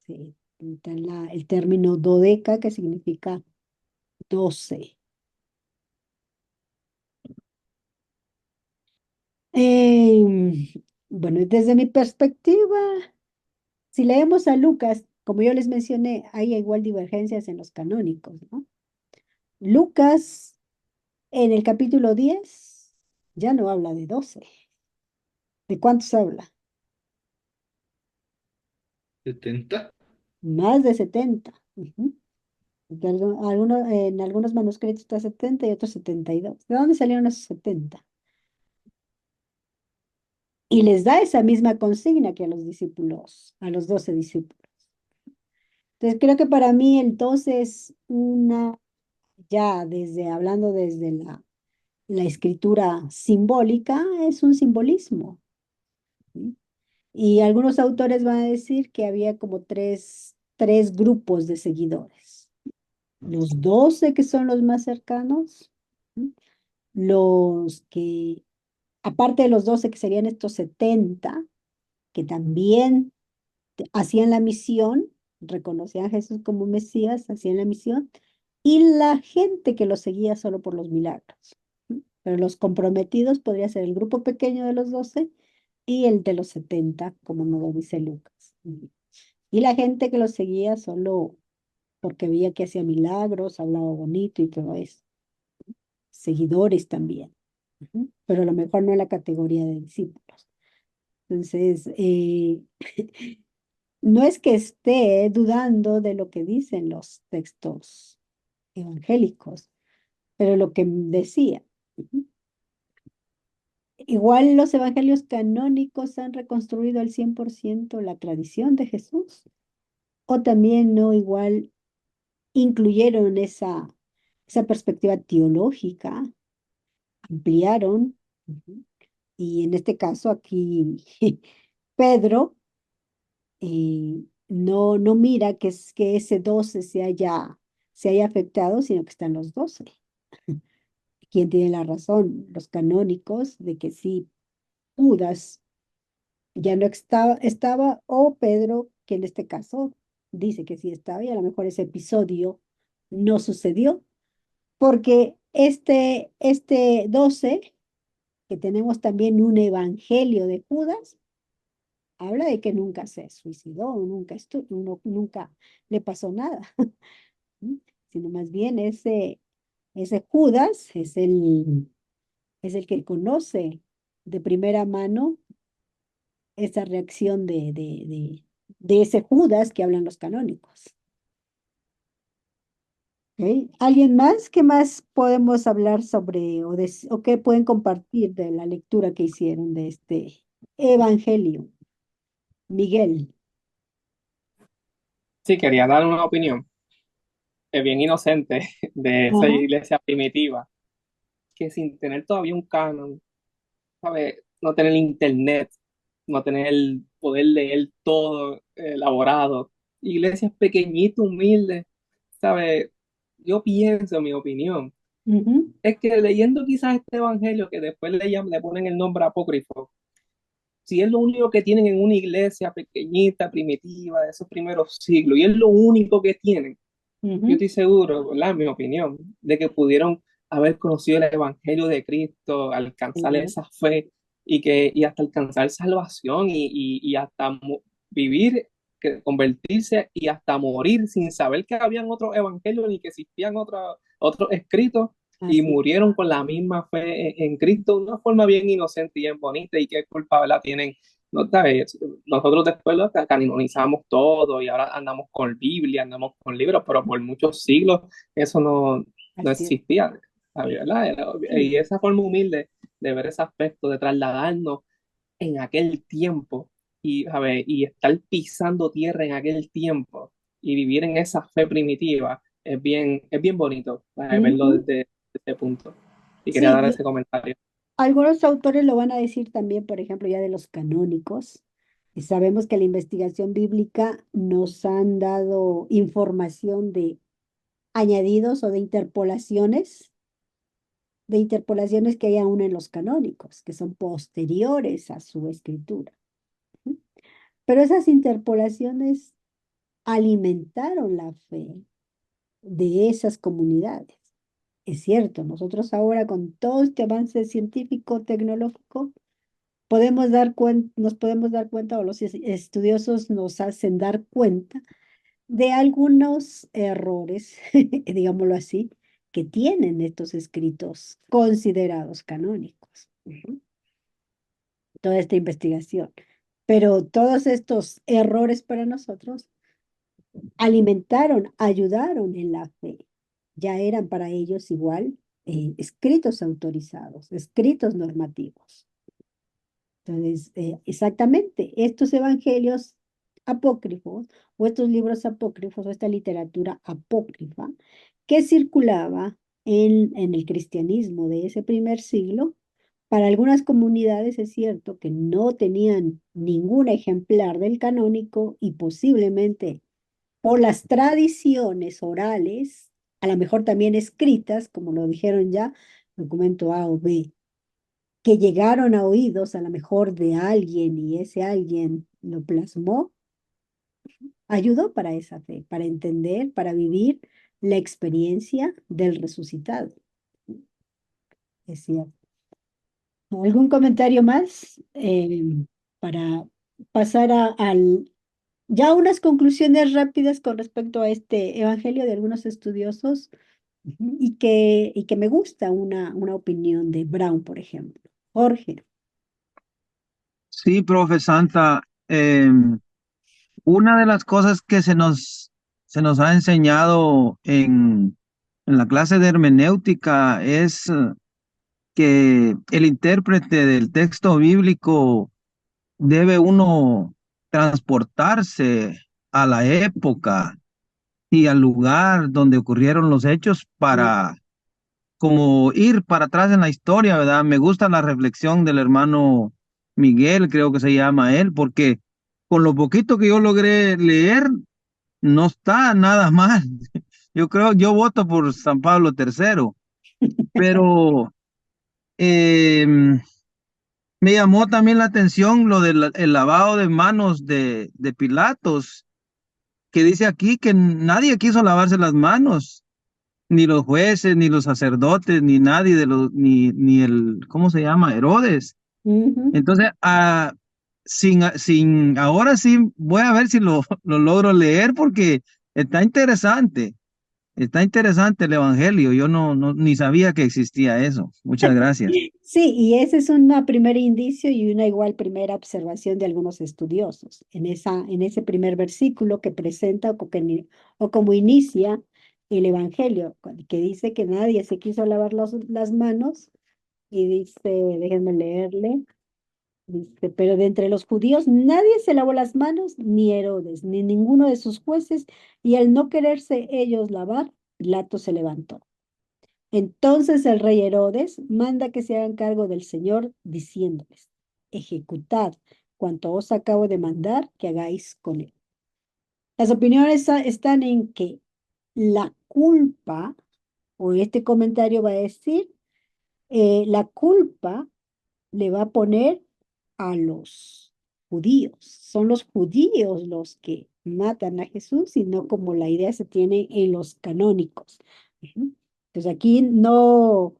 Sí, está el término dodeca que significa 12. Em, bueno, desde mi perspectiva, si leemos a Lucas, como yo les mencioné, hay igual divergencias en los canónicos, ¿no? Lucas, en el capítulo 10 ya no habla de 12. ¿De cuántos habla? 70. Más de 70. Ujú. En algunos manuscritos está 70 y otros 72. ¿De dónde salieron esos 70? Y les da esa misma consigna que a los discípulos, a los 12 discípulos. Entonces creo que para mí el 12 es ya hablando desde la escritura simbólica, es un simbolismo. ¿Sí? Y algunos autores van a decir que había como tres grupos de seguidores. Los 12 que son los más cercanos, ¿sí? Los que aparte de los 12 que serían estos 70, que también hacían la misión, reconocían a Jesús como Mesías, hacían la misión, y la gente que lo seguía solo por los milagros. Pero los comprometidos podría ser el grupo pequeño de los 12 y el de los 70, como nos lo dice Lucas. Y la gente que lo seguía solo porque veía que hacía milagros, hablaba bonito y todo eso. Seguidores también. Pero a lo mejor no en la categoría de discípulos. Entonces, no es que esté dudando de lo que dicen los textos evangélicos, pero lo que decía. Igual los evangelios canónicos han reconstruido al 100% la tradición de Jesús, o también no igual incluyeron esa perspectiva teológica, ampliaron, y en este caso aquí Pedro no mira que ese 12 se haya afectado, sino que están los 12. ¿Quién tiene la razón? Los canónicos de que sí, Judas ya no estaba, o Pedro, que en este caso dice que sí estaba, y a lo mejor ese episodio no sucedió, porque este 12, que tenemos también un evangelio de Judas, habla de que nunca se suicidó, nunca le pasó nada, sino más bien ese Judas es el que conoce de primera mano esa reacción de ese Judas que hablan los canónicos. ¿Ok? ¿Alguien más? ¿Qué más podemos hablar sobre o qué pueden compartir de la lectura que hicieron de este evangelio? Miguel. Sí, quería dar una opinión bien inocente de esa Ajá. iglesia primitiva, que sin tener todavía un canon, ¿sabe? No tener internet, no tener el poder leer todo elaborado, iglesias pequeñitas, humildes, ¿sabe? Yo pienso, en mi opinión, Ujú, es que leyendo quizás este evangelio que después le ponen el nombre apócrifo, si es lo único que tienen en una iglesia pequeñita, primitiva, de esos primeros siglos, y es lo único que tienen, yo ujú. estoy seguro, ¿verdad? En mi opinión, de que pudieron haber conocido el evangelio de Cristo, alcanzar Sí, esa fe y hasta alcanzar salvación y hasta vivir, convertirse y hasta morir sin saber que habían otros evangelios ni que existían otros escritos y así. murieron con la misma fe en Cristo de una forma bien inocente y bien bonita y qué culpa, ¿verdad? Tienen, no sabes, nosotros después lo canonizamos todo y ahora andamos con Biblia, andamos con libros, pero por muchos siglos eso no Así es. existía, ¿verdad? Y Sí. esa forma humilde de ver ese aspecto, de trasladarnos en aquel tiempo y, ¿sabes? Y estar pisando tierra en aquel tiempo y vivir en esa fe primitiva es bien bonito, ¿sabes? Verlo Ujú. desde ese punto. Y quería Sí, dar ese comentario. algunos autores lo van a decir también, por ejemplo, ya de los canónicos. Y sabemos que la investigación bíblica nos han dado información de añadidos o de interpolaciones que hay aún en los canónicos, que son posteriores a su escritura. ¿Sí? Pero esas interpolaciones alimentaron la fe de esas comunidades. Es cierto, nosotros ahora con todo este avance científico, tecnológico, nos podemos dar cuenta, o los estudiosos nos hacen dar cuenta de algunos errores, digámoslo así, que tienen estos escritos considerados canónicos. Toda esta investigación. Pero todos estos errores para nosotros alimentaron, ayudaron en la fe. Ya eran para ellos igual escritos autorizados, escritos normativos. Entonces, exactamente, estos evangelios apócrifos o estos libros apócrifos o esta literatura apócrifa que circulaba en el cristianismo de ese primer siglo, para algunas comunidades es cierto que no tenían ningún ejemplar del canónico y posiblemente por las tradiciones orales, a lo mejor también escritas, como lo dijeron ya, documento A o B, que llegaron a oídos a lo mejor de alguien y ese alguien lo plasmó, ayudó para esa fe, para entender, para vivir la experiencia del resucitado. Es cierto. ¿Algún comentario más para pasar ya unas conclusiones rápidas con respecto a este evangelio de algunos estudiosos? Y que me gusta una opinión de Brown, por ejemplo. Jorge. Sí, profe Santa, una de las cosas que se nos ha enseñado en la clase de hermenéutica es que el intérprete del texto bíblico debe uno transportarse a la época y al lugar donde ocurrieron los hechos para como ir para atrás en la historia, ¿verdad? Me gusta la reflexión del hermano Miguel, creo que se llama él, porque con lo poquito que yo logré leer, no está nada mal. Yo creo, yo voto por San Pablo III, pero me llamó también la atención lo del el lavado de manos de Pilatos, que dice aquí que nadie quiso lavarse las manos, ni los jueces, ni los sacerdotes, ni nadie de los, ni el, ¿cómo se llama? Herodes. Entonces, ahora sí voy a ver si lo logro leer porque está interesante el evangelio. Yo ni sabía que existía eso. Muchas gracias. Sí, y ese es un primer indicio y una igual primera observación de algunos estudiosos. En ese primer versículo que presenta o como inicia el Evangelio, que dice que nadie se quiso lavar las manos, y dice, déjenme leerle, dice, pero de entre los judíos nadie se lavó las manos, ni Herodes, ni ninguno de sus jueces, y al no quererse ellos lavar, Pilato se levantó. Entonces el rey Herodes manda que se hagan cargo del Señor, diciéndoles, ejecutad cuanto os acabo de mandar que hagáis con él. Las opiniones están en que la culpa, o este comentario va a decir, la culpa le va a poner a los judíos. Son los judíos los que matan a Jesús y no como la idea se tiene en los canónicos. Entonces aquí no,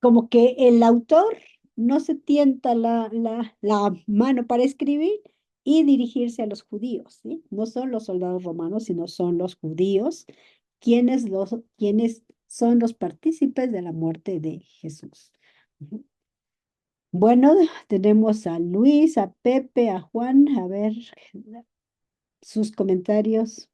como que el autor no se tienta la mano para escribir y dirigirse a los judíos, ¿sí? No son los soldados romanos, sino son los judíos quienes son los partícipes de la muerte de Jesús. Bueno, tenemos a Luis, a Pepe, a Juan, a ver sus comentarios.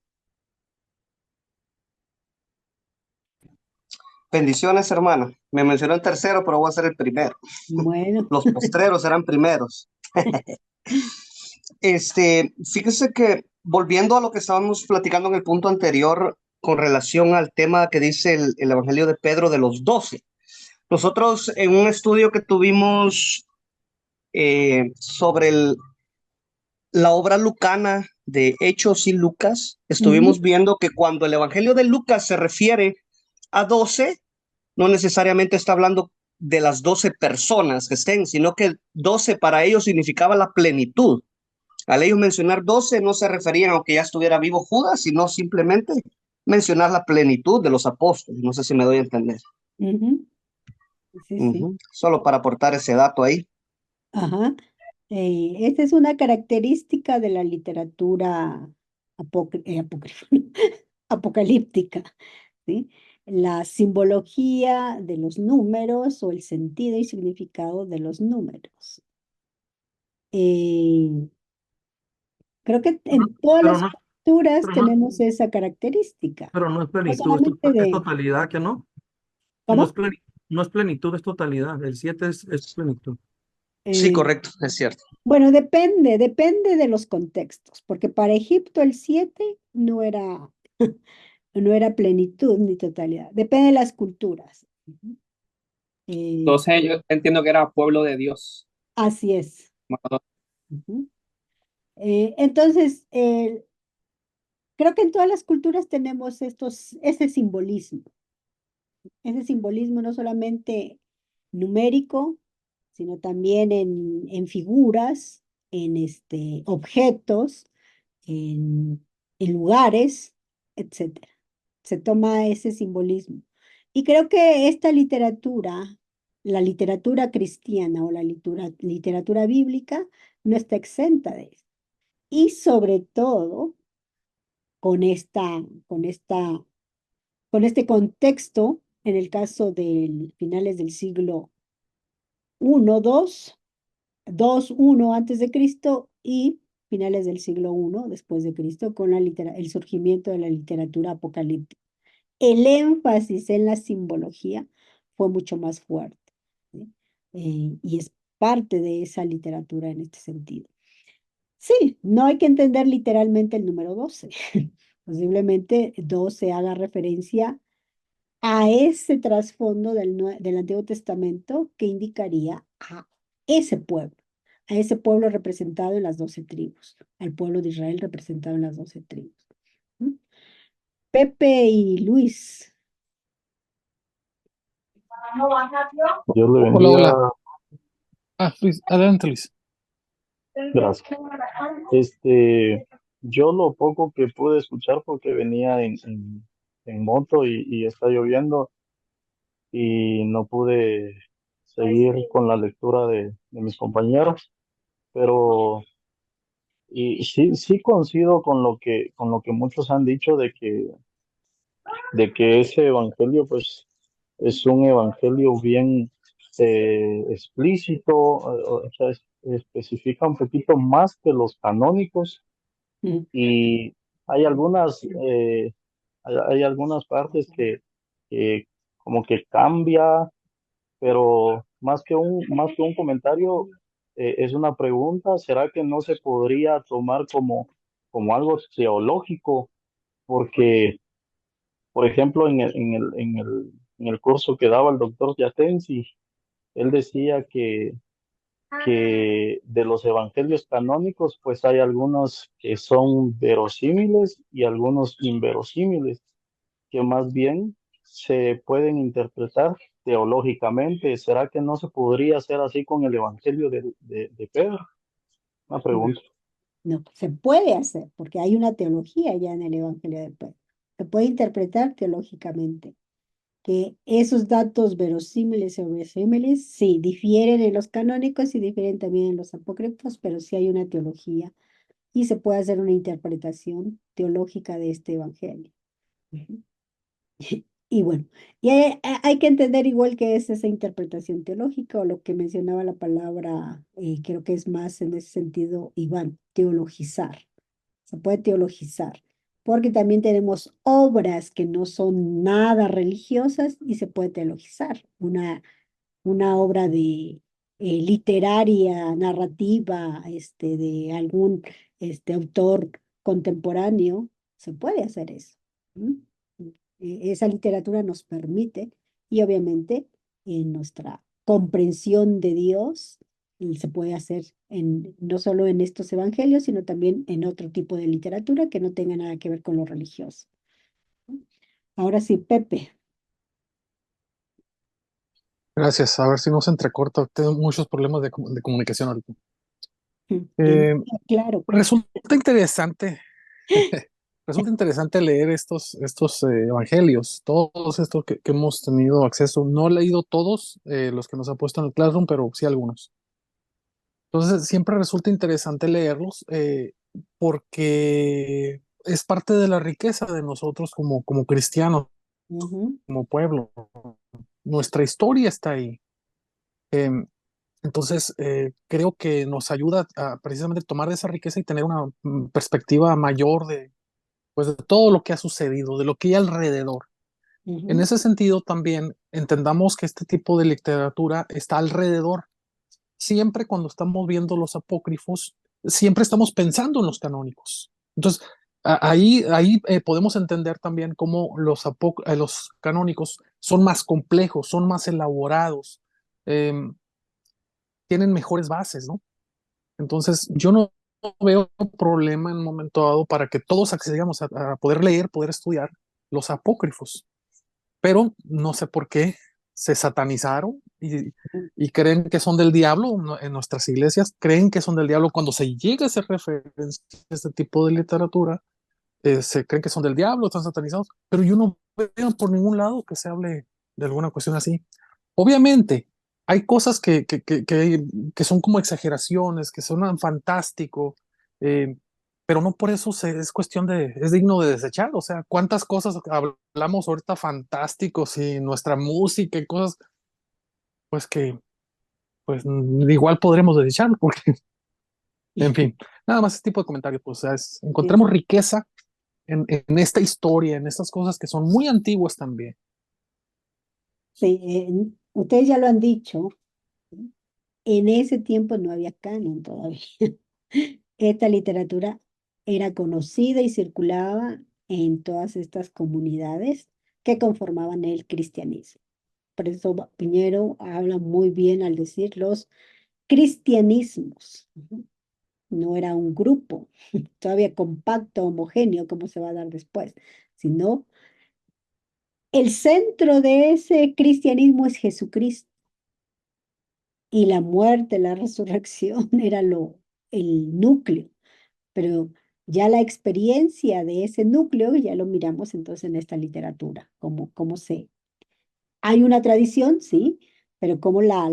Bendiciones, hermana. Me mencionó el tercero, pero voy a ser el primero. Bueno. Los postreros serán primeros. Fíjese que volviendo a lo que estábamos platicando en el punto anterior con relación al tema que dice el Evangelio de Pedro de los 12. Nosotros en un estudio que tuvimos sobre la obra lucana de Hechos y Lucas, estuvimos viendo que cuando el Evangelio de Lucas se refiere a 12, no necesariamente está hablando de las 12 personas que estén, sino que 12 para ellos significaba la plenitud. Al ellos mencionar 12 no se referían a que ya estuviera vivo Judas, sino simplemente mencionar la plenitud de los apóstoles. No sé si me doy a entender. Sí. Solo para aportar ese dato ahí. Ajá. Esta es una característica de la literatura apocalíptica, ¿sí? La simbología de los números o el sentido y significado de los números. Creo que en todas las culturas tenemos esa característica. Pero no es plenitud, solamente es totalidad, ¿que no? ¿Cómo? No es plenitud, es totalidad. El 7 es plenitud. Sí, correcto, es cierto. Bueno, depende de los contextos, porque para Egipto el 7 no era plenitud ni totalidad. Depende de las culturas. Entonces yo entiendo que era pueblo de Dios. Así es. Entonces, creo que en todas las culturas tenemos ese simbolismo. Ese simbolismo no solamente numérico, sino también en figuras, en objetos, en lugares, etcétera. Se toma ese simbolismo. Y creo que esta literatura, la literatura cristiana o la literatura bíblica, no está exenta de eso. Y sobre todo con con este contexto, en el caso de finales del siglo I, II antes de Cristo y finales del siglo I después de Cristo, con el surgimiento de la literatura apocalíptica. El énfasis en la simbología fue mucho más fuerte, ¿sí? Y es parte de esa literatura en este sentido. Sí, no hay que entender literalmente el número 12. Posiblemente 12 haga referencia a ese trasfondo del Antiguo Testamento que indicaría a ese pueblo representado en las 12 tribus, al pueblo de Israel representado en las 12 tribus. ¿Mm? Pepe y Luis. Dios le Hola, bendiga. hola. Luis, adelante, Luis. Gracias. Yo lo poco que pude escuchar porque venía en moto y está lloviendo y no pude seguir con la lectura de mis compañeros, pero y sí coincido con lo que muchos han dicho de que ese evangelio pues es un evangelio bien explícito, o sea, especifica un poquito más que los canónicos y hay hay algunas partes que como que cambia, pero más que un comentario, es una pregunta. ¿Será que no se podría tomar como algo teológico? Porque, por ejemplo, en el curso que daba el doctor Yatensi, él decía que de los evangelios canónicos, pues hay algunos que son verosímiles y algunos inverosímiles, que más bien se pueden interpretar teológicamente. ¿Será que no se podría hacer así con el evangelio de Pedro? Una pregunta. No, se puede hacer, porque hay una teología ya en el Evangelio de Pedro. Se puede interpretar teológicamente que esos datos verosímiles o verosímiles, sí, difieren en los canónicos y difieren también en los apócrifos, pero sí hay una teología y se puede hacer una interpretación teológica de este Evangelio. Ujú. Y bueno, hay que entender igual que es esa interpretación teológica o lo que mencionaba la palabra, creo que es más en ese sentido, Iván, teologizar. Se puede teologizar, porque también tenemos obras que no son nada religiosas y se puede teologizar. Una obra de literaria, narrativa, de algún autor contemporáneo, se puede hacer eso. ¿Mm? Esa literatura nos permite, y obviamente en nuestra comprensión de Dios, se puede hacer no solo en estos evangelios, sino también en otro tipo de literatura que no tenga nada que ver con lo religioso. Ahora sí, Pepe. Gracias. A ver si no se entrecorta. Tengo muchos problemas de comunicación ahorita. Claro. Resulta interesante. Resulta interesante leer estos evangelios, todos estos que hemos tenido acceso. No he leído todos los que nos ha puesto en el Classroom, pero sí algunos. Entonces, siempre resulta interesante leerlos porque es parte de la riqueza de nosotros como cristianos, como pueblo. Nuestra historia está ahí. Entonces, creo que nos ayuda a precisamente tomar esa riqueza y tener una perspectiva mayor pues, de todo lo que ha sucedido, de lo que hay alrededor. En ese sentido, también entendamos que este tipo de literatura está alrededor. Siempre cuando estamos viendo los apócrifos, siempre estamos pensando en los canónicos. Entonces, ahí podemos entender también cómo los canónicos son más complejos, son más elaborados, tienen mejores bases, ¿no? Entonces, yo no veo problema en un momento dado para que todos accedamos a poder leer, poder estudiar los apócrifos, pero no sé por qué se satanizaron y creen que son del diablo. En nuestras iglesias creen que son del diablo. Cuando se llega a hacer referencia a este tipo de literatura, se creen que son del diablo, están satanizados, pero yo no veo por ningún lado que se hable de alguna cuestión así. Obviamente, hay cosas que son como exageraciones, que suenan fantástico, eh, pero no por eso es cuestión es digno de desechar. O sea, ¿cuántas cosas hablamos ahorita fantásticos y nuestra música y cosas, pues que, pues igual podremos desecharlo, porque, en fin, nada más este tipo de comentarios, pues, o sea, encontramos riqueza en esta historia, en estas cosas que son muy antiguas también. Sí, ustedes ya lo han dicho, en ese tiempo no había canon todavía. Esta literatura era conocida y circulaba en todas estas comunidades que conformaban el cristianismo. Por eso Piñero habla muy bien al decir los cristianismos. No era un grupo todavía compacto, homogéneo, como se va a dar después, sino el centro de ese cristianismo es Jesucristo. Y la muerte, la resurrección era el núcleo, pero ya la experiencia de ese núcleo ya lo miramos entonces en esta literatura, cómo se... Hay una tradición, sí, pero cómo la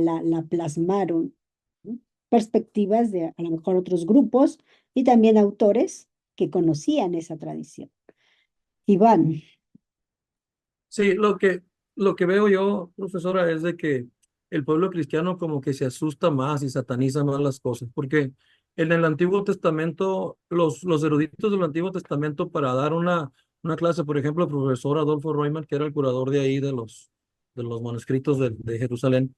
plasmaron, ¿no? Perspectivas de a lo mejor otros grupos y también autores que conocían esa tradición. Iván. Sí, lo que veo yo, profesora, es de que el pueblo cristiano como que se asusta más y sataniza más las cosas, porque en el Antiguo Testamento, los eruditos del Antiguo Testamento para dar una clase, por ejemplo, el profesor Adolfo Royman, que era el curador de ahí de los manuscritos de Jerusalén,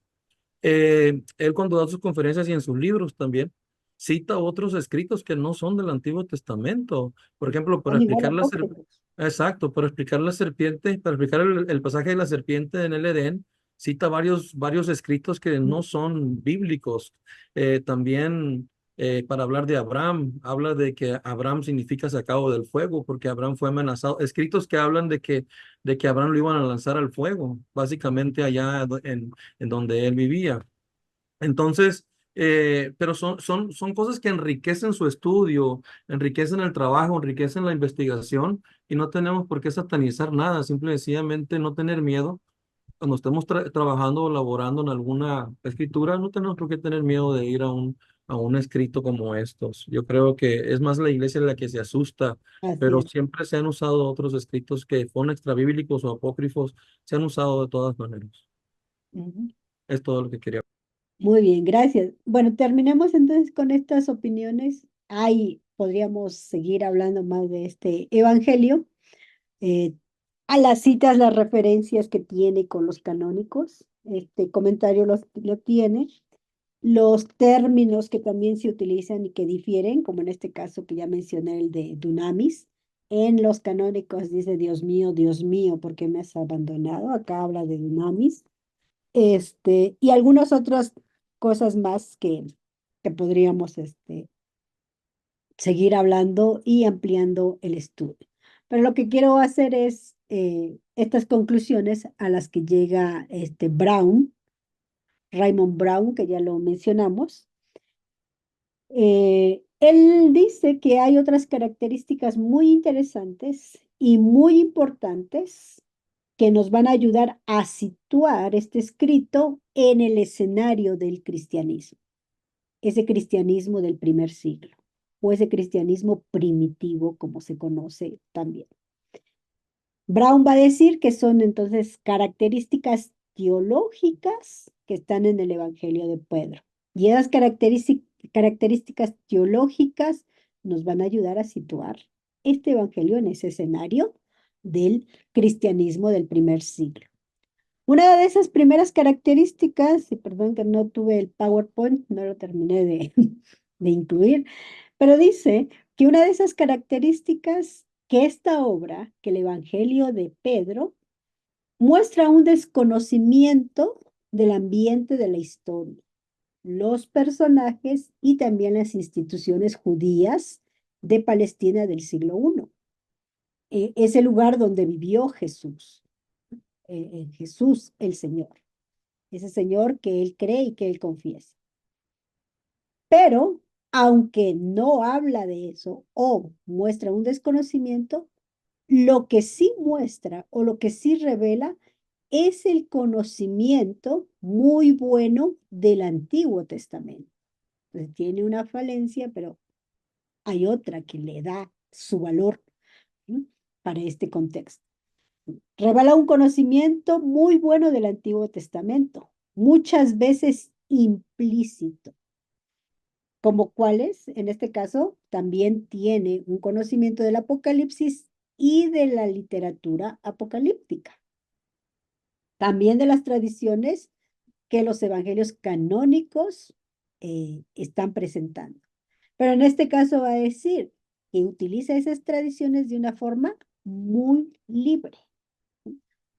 él cuando da sus conferencias y en sus libros también, cita otros escritos que no son del Antiguo Testamento. Por ejemplo, para Son igual explicar apócrifos. exacto, para explicar la serpiente, para explicar el pasaje de la serpiente en el Edén, cita varios escritos que no son bíblicos. También para hablar de Abraham, habla de que Abraham significa sacado del fuego, porque Abraham fue amenazado. Escritos que hablan de que Abraham lo iban a lanzar al fuego, básicamente allá en donde él vivía. Entonces, pero son cosas que enriquecen su estudio, enriquecen el trabajo, enriquecen la investigación y no tenemos por qué satanizar nada, simple y sencillamente no tener miedo. Cuando estemos trabajando o laborando en alguna escritura, no tenemos por qué tener miedo de ir a un escrito como estos. Yo creo que es más la iglesia la que se asusta, Así pero es. siempre se han usado otros escritos que fueron extrabíblicos o apócrifos, se han usado de todas maneras. Ujú. Es todo lo que quería. Muy bien, gracias. Bueno, terminemos entonces con estas opiniones. Ahí podríamos seguir hablando más de este evangelio, eh, a las citas, las referencias que tiene con los canónicos. Este comentario lo tiene. Los términos que también se utilizan y que difieren, como en este caso que ya mencioné, el de dunamis. En los canónicos dice, Dios mío, ¿por qué me has abandonado? Acá habla de dunamis. Y algunas otras cosas más que podríamos seguir hablando y ampliando el estudio. Pero lo que quiero hacer es estas conclusiones a las que llega Brown, Raymond Brown, que ya lo mencionamos. Él dice que hay otras características muy interesantes y muy importantes que nos van a ayudar a situar este escrito en el escenario del cristianismo, ese cristianismo del primer siglo, o ese cristianismo primitivo, como se conoce también. Brown va a decir que son entonces características teológicas que están en el Evangelio de Pedro. Y esas características teológicas nos van a ayudar a situar este Evangelio en ese escenario del cristianismo del primer siglo. Una de esas primeras características, y perdón que no tuve el PowerPoint, no lo terminé de incluir, pero dice que una de esas características que esta obra, que el Evangelio de Pedro, muestra un desconocimiento del ambiente de la historia, los personajes y también las instituciones judías de Palestina del siglo I. Es el lugar donde vivió Jesús, Jesús el Señor. ese Señor que él cree y que él confiesa. Pero, aunque no habla de eso o muestra un desconocimiento, lo que sí muestra o lo que sí revela es el conocimiento muy bueno del Antiguo Testamento. Entonces, tiene una falencia, pero hay otra que le da su valor, ¿sí?, para este contexto. Revela un conocimiento muy bueno del Antiguo Testamento, muchas veces implícito, como cuáles, en este caso, también tiene un conocimiento del Apocalipsis y de la literatura apocalíptica, también de las tradiciones que los evangelios canónicos están presentando. Pero en este caso va a decir que utiliza esas tradiciones de una forma muy libre,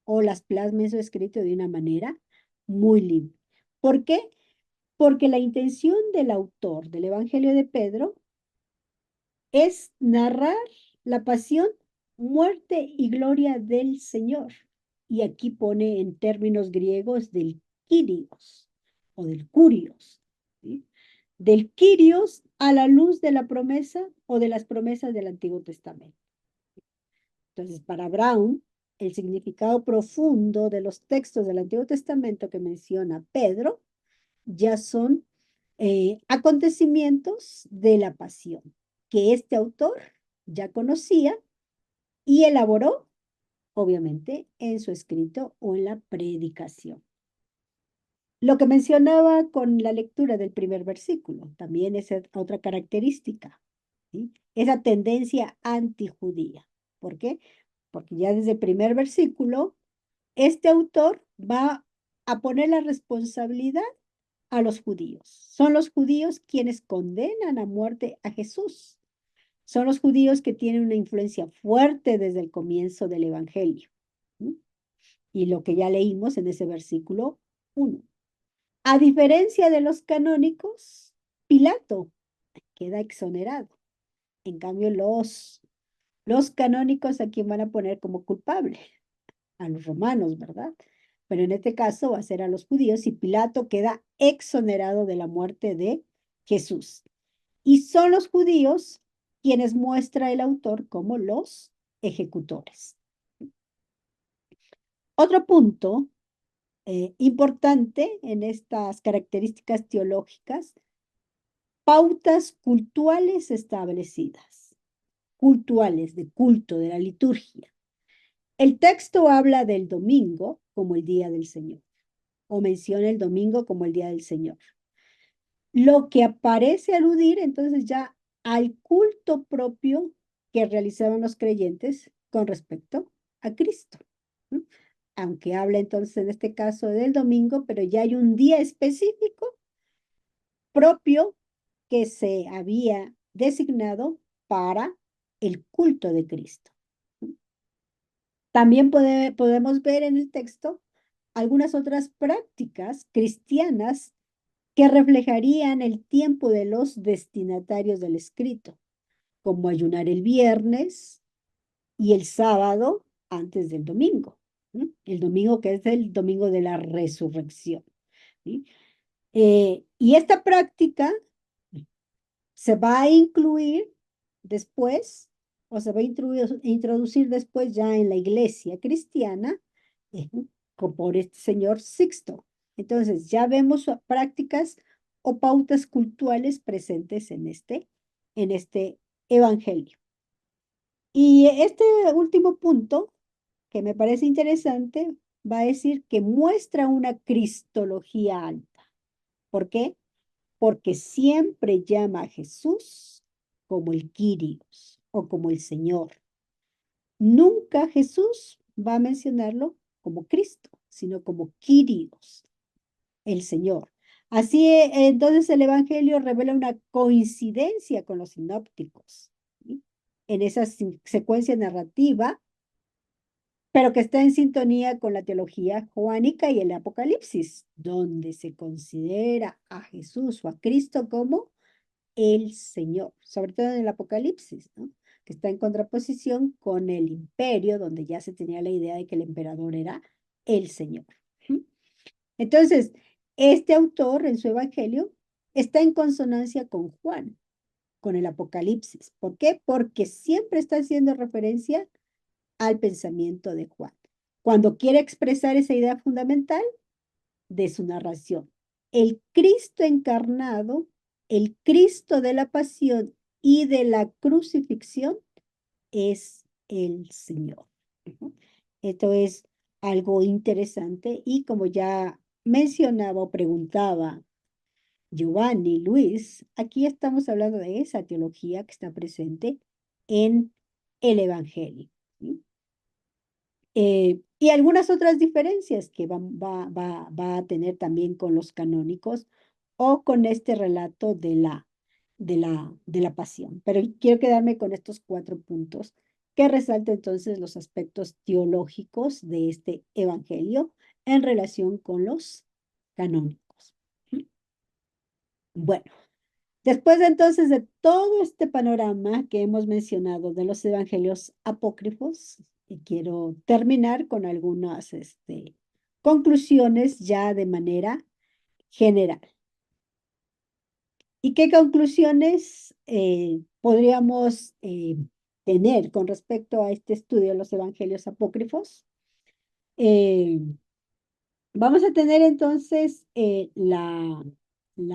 o las plasma en su escrito de una manera muy libre. ¿Por qué? Porque la intención del autor del Evangelio de Pedro es narrar la pasión, muerte y gloria del Señor. Y aquí pone en términos griegos del Kyrios o del Curios, ¿sí?, del Kyrios a la luz de la promesa o de las promesas del Antiguo Testamento. Entonces, para Brown, el significado profundo de los textos del Antiguo Testamento que menciona Pedro ya son acontecimientos de la pasión que este autor ya conocía y elaboró, obviamente, en su escrito o en la predicación. Lo que mencionaba con la lectura del primer versículo, también es otra característica, ¿sí?, esa tendencia antijudía. ¿Por qué? Porque ya desde el primer versículo, este autor va a poner la responsabilidad a los judíos. Son los judíos quienes condenan a muerte a Jesús. Son los judíos que tienen una influencia fuerte desde el comienzo del Evangelio, ¿sí?, y lo que ya leímos en ese versículo 1. A diferencia de los canónicos, Pilato queda exonerado. En cambio, los canónicos, ¿a quién van a poner como culpable? A los romanos, ¿verdad? Pero en este caso va a ser a los judíos y Pilato queda exonerado de la muerte de Jesús. Y son los judíos quienes muestra el autor como los ejecutores. Otro punto importante en estas características teológicas, pautas cultuales establecidas, cultuales, de culto, de la liturgia. El texto habla del domingo como el día del Señor, o menciona el domingo como el día del Señor. Lo que parece aludir entonces ya al culto propio que realizaban los creyentes con respecto a Cristo. Aunque habla entonces en este caso del domingo, pero ya hay un día específico propio que se había designado para el culto de Cristo. También podemos ver en el texto algunas otras prácticas cristianas que reflejarían el tiempo de los destinatarios del escrito, como ayunar el viernes y el sábado antes del domingo, ¿sí?, el domingo que es el domingo de la resurrección, ¿sí? Y esta práctica se va a incluir después, o se va a introducir después ya en la iglesia cristiana, por este señor Sixto. Entonces, ya vemos prácticas o pautas cultuales presentes en este evangelio. Y este último punto, que me parece interesante, va a decir que muestra una cristología alta. ¿Por qué? Porque siempre llama a Jesús como el Kyrios o como el Señor. Nunca Jesús va a mencionarlo como Cristo, sino como Kyrios, el Señor. Así, entonces el Evangelio revela una coincidencia con los sinópticos, ¿sí?, en esa secuencia narrativa, pero que está en sintonía con la teología joánica y el Apocalipsis, donde se considera a Jesús o a Cristo como el Señor, sobre todo en el Apocalipsis, ¿no?, que está en contraposición con el imperio, donde ya se tenía la idea de que el emperador era el Señor. Entonces, este autor en su evangelio está en consonancia con Juan, con el Apocalipsis. ¿Por qué? Porque siempre está haciendo referencia al pensamiento de Juan. Cuando quiere expresar esa idea fundamental de su narración, el Cristo encarnado, el Cristo de la pasión y de la crucifixión es el Señor. Esto es algo interesante y como ya mencionaba o preguntaba Giovanni Luis, aquí estamos hablando de esa teología que está presente en el Evangelio. ¿Sí? Y algunas otras diferencias que va a tener también con los canónicos o con este relato de la pasión. Pero quiero quedarme con estos 4 puntos que resalta entonces los aspectos teológicos de este evangelio en relación con los canónicos. Bueno, después entonces de todo este panorama que hemos mencionado de los evangelios apócrifos, quiero terminar con algunas conclusiones ya de manera general. ¿Y qué conclusiones podríamos tener con respecto a este estudio de los evangelios apócrifos? Vamos a tener entonces la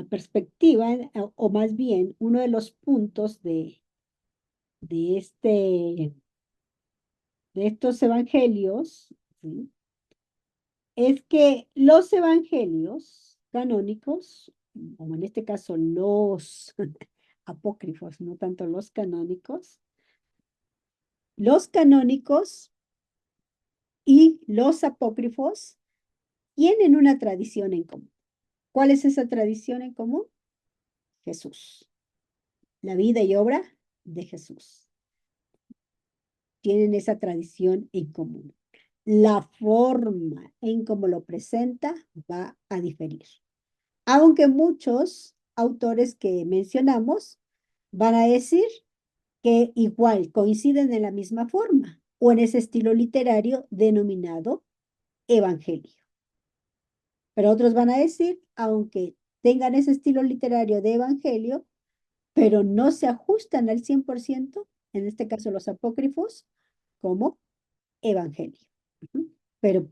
perspectiva, o más bien uno de los puntos de estos evangelios, ¿sí? Es que los evangelios canónicos, o en este caso los apócrifos, no tanto los canónicos y los apócrifos tienen una tradición en común. ¿Cuál es esa tradición en común? Jesús. La vida y obra de Jesús. Tienen esa tradición en común. La forma en cómo lo presenta va a diferir. Aunque muchos autores que mencionamos van a decir que igual coinciden en la misma forma o en ese estilo literario denominado evangelio. Pero otros van a decir, aunque tengan ese estilo literario de evangelio, pero no se ajustan al 100%, en este caso los apócrifos, como evangelio. Pero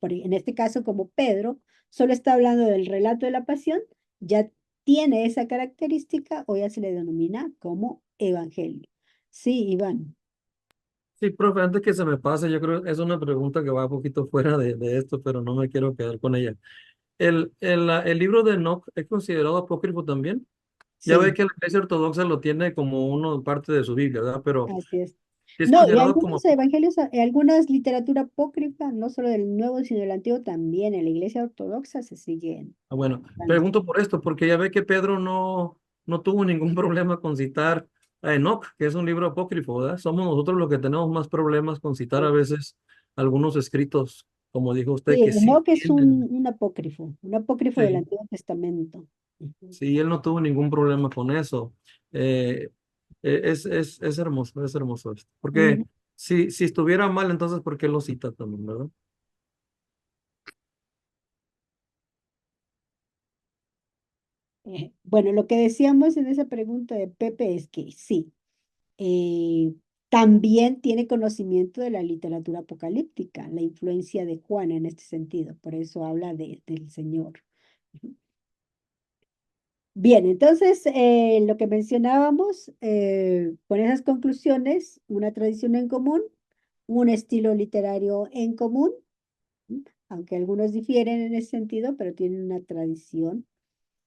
en este caso, como Pedro solo está hablando del relato de la pasión, ya tiene esa característica o ya se le denomina como evangelio. Sí, Iván. Sí, profe, antes que se me pase, yo creo que es una pregunta que va un poquito fuera de esto, pero no me quiero quedar con ella. ¿El libro de Enoch es considerado apócrifo también? Ya ve Sí, que la Iglesia Ortodoxa lo tiene como uno parte de su Biblia, ¿verdad? Pero así es. ¿sí es No, y considerado como... algunos evangelios, algunas literatura apócrifa, no solo del Nuevo, sino del Antiguo, también en la Iglesia Ortodoxa se siguen. Ah, bueno, pregunto por esto, porque ya ve que Pedro no tuvo ningún problema con citar a Enoch, que es un libro apócrifo, ¿verdad? Somos nosotros los que tenemos más problemas con citar a veces algunos escritos, como dijo usted, Sí, que sí Enoc es tienen. un apócrifo del Sí, Antiguo Testamento. Ujú. sí, él no tuvo ningún problema con eso. Eh, es hermoso esto. Porque Ujú. si estuviera mal, entonces, ¿por qué lo cita también, verdad? Bueno, lo que decíamos en esa pregunta de Pepe es que sí, eh, también tiene conocimiento de la literatura apocalíptica, la influencia de Juan en este sentido, por eso habla del Señor. Bien, entonces lo que mencionábamos, con esas conclusiones, una tradición en común, un estilo literario en común, aunque algunos difieren en ese sentido, pero tienen una tradición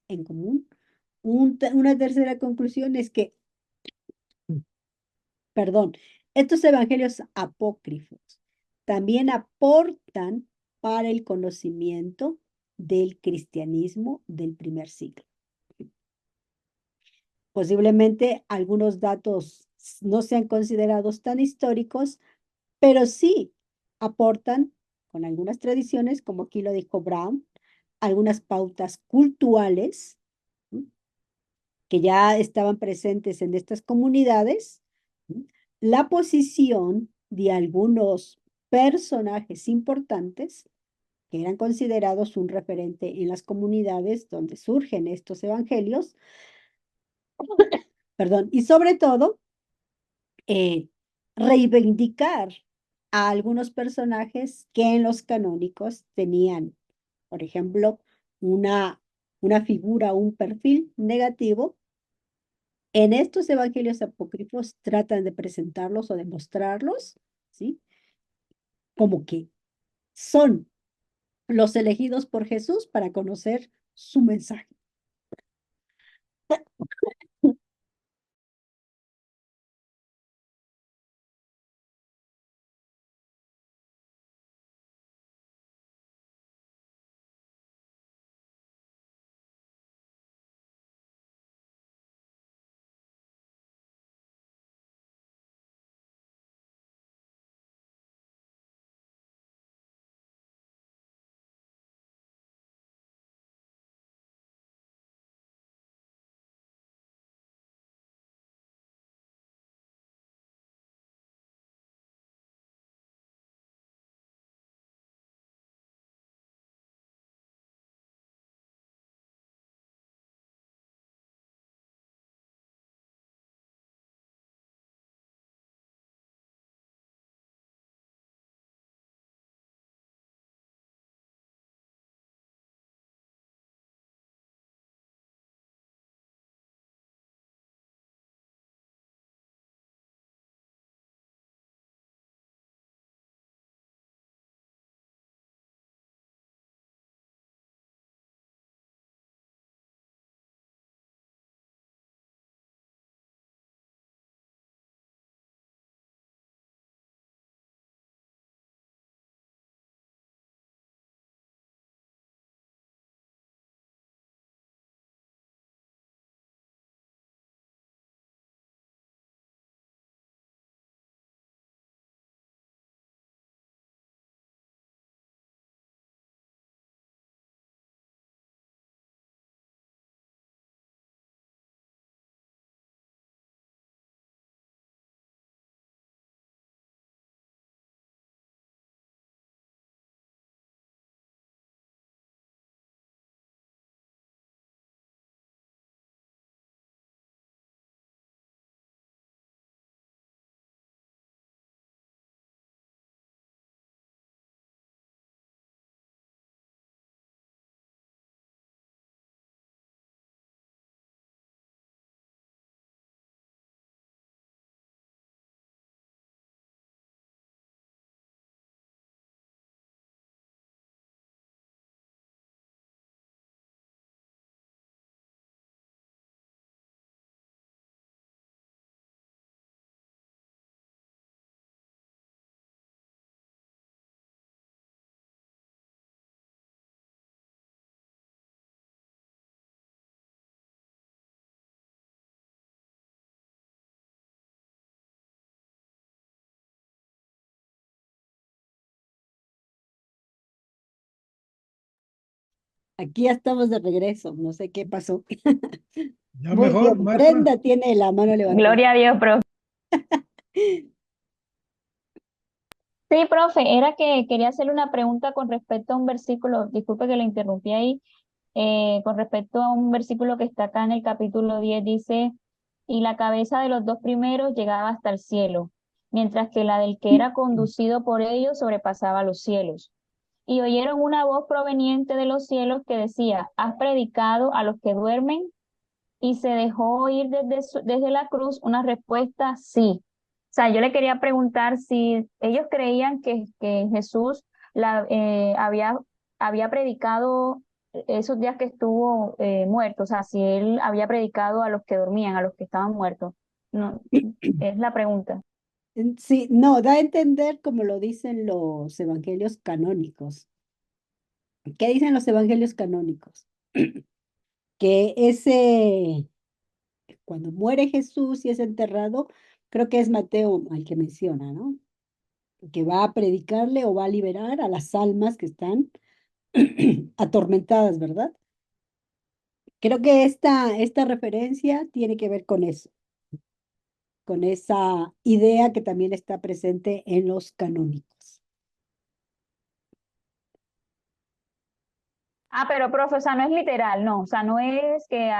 en común. Una tercera conclusión es que, perdón, estos evangelios apócrifos también aportan para el conocimiento del cristianismo del primer siglo. Posiblemente algunos datos no sean considerados tan históricos, pero sí aportan con algunas tradiciones, como aquí lo dijo Brown, algunas pautas culturales, ¿sí?, que ya estaban presentes en estas comunidades, ¿sí?, la posición de algunos personajes importantes que eran considerados un referente en las comunidades donde surgen estos evangelios, perdón, y sobre todo, reivindicar a algunos personajes que en los canónicos tenían, por ejemplo, una figura, un perfil negativo. En estos evangelios apócrifos tratan de presentarlos o de mostrarlos, ¿sí? Como que son los elegidos por Jesús para conocer su mensaje. Aquí ya estamos de regreso, no sé qué pasó. Ya Muy mejor, bien, maestra. Brenda tiene la mano levantada. Gloria a Dios, profe. Sí, profe, era que quería hacerle una pregunta con respecto a un versículo, disculpe que le interrumpí ahí, con respecto a un versículo que está acá en el capítulo 10, dice, y la cabeza de los dos primeros llegaba hasta el cielo, mientras que la del que era conducido por ellos sobrepasaba los cielos. Y oyeron una voz proveniente de los cielos que decía, has predicado a los que duermen, y se dejó oír desde la cruz una respuesta sí. O sea, yo le quería preguntar si ellos creían que Jesús había predicado esos días que estuvo muerto, o sea, si él había predicado a los que dormían, a los que estaban muertos. No, es la pregunta. Sí, no, da a entender como lo dicen los evangelios canónicos. ¿Qué dicen los evangelios canónicos? Que cuando muere Jesús y es enterrado, creo que es Mateo el que menciona, ¿no? Que va a predicarle o va a liberar a las almas que están atormentadas, ¿verdad? Creo que esta referencia tiene que ver con eso, con esa idea que también está presente en los canónicos. Ah, pero profe, o sea, no es literal, no, o sea, no es que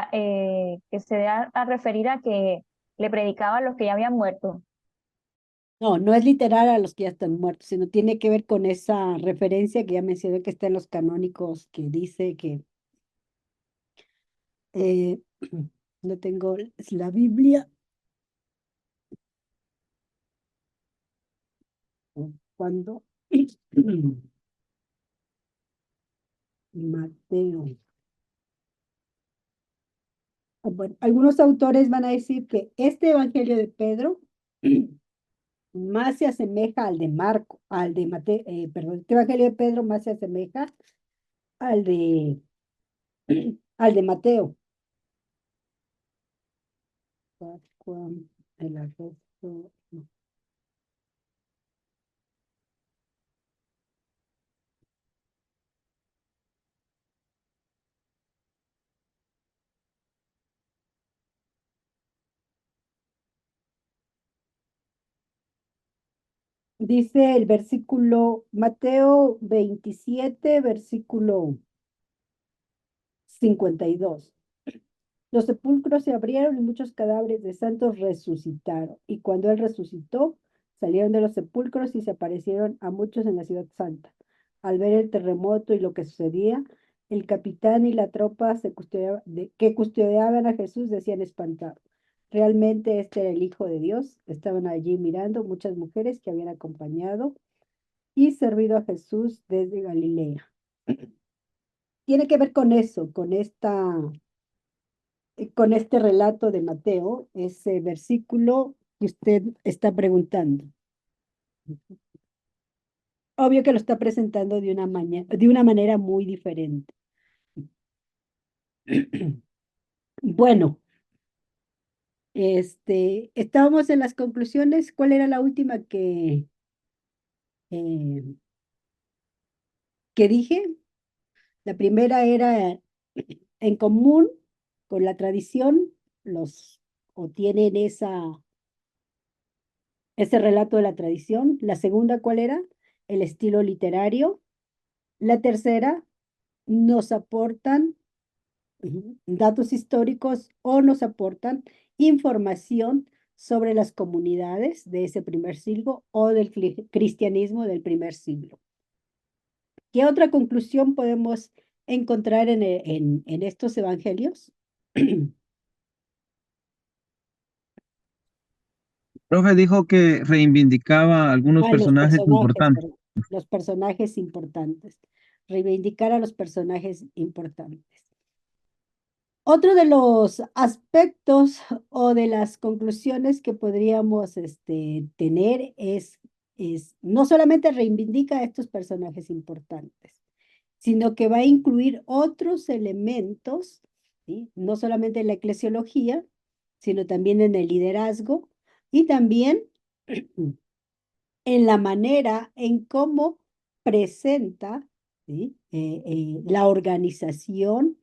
se dé a referir a que le predicaba a los que ya habían muerto. No, no es literal a los que ya están muertos, sino tiene que ver con esa referencia que ya mencioné que está en los canónicos, que dice que eh, no tengo, es la Biblia, cuando Mateo. Bueno, algunos autores van a decir que este Evangelio de Pedro más se asemeja al de Marco, al de Mateo, perdón, este Evangelio de Pedro más se asemeja al de, al de Mateo. Pascua, el arresto, no. Dice el versículo, Mateo 27, versículo 52. Los sepulcros se abrieron y muchos cadáveres de santos resucitaron. Y cuando él resucitó, salieron de los sepulcros y se aparecieron a muchos en la ciudad santa. Al ver el terremoto y lo que sucedía, el capitán y la tropa que custodiaban a Jesús decían espantados. Realmente este era el Hijo de Dios. Estaban allí mirando muchas mujeres que habían acompañado y servido a Jesús desde Galilea. Tiene que ver con eso, con este relato de Mateo, ese versículo que usted está preguntando. Obvio que lo está presentando de una manera muy diferente. Bueno, estábamos en las conclusiones. ¿Cuál era la última eh, que dije? La primera era en común con la tradición, o tienen ese relato de la tradición. La segunda, ¿cuál era? El estilo literario. La tercera, nos aportan datos históricos o nos aportan información sobre las comunidades de ese primer siglo o del cristianismo del primer siglo. ¿Qué otra conclusión podemos encontrar en estos evangelios? Profe dijo que reivindicaba algunos Los personajes personajes, importantes. perdón, los personajes importantes. Reivindicar a los personajes importantes. Otro de los aspectos o de las conclusiones que podríamos tener es no solamente reivindica a estos personajes importantes, sino que va a incluir otros elementos, ¿sí? No solamente en la eclesiología, sino también en el liderazgo y también en la manera en cómo presenta, ¿sí? La organización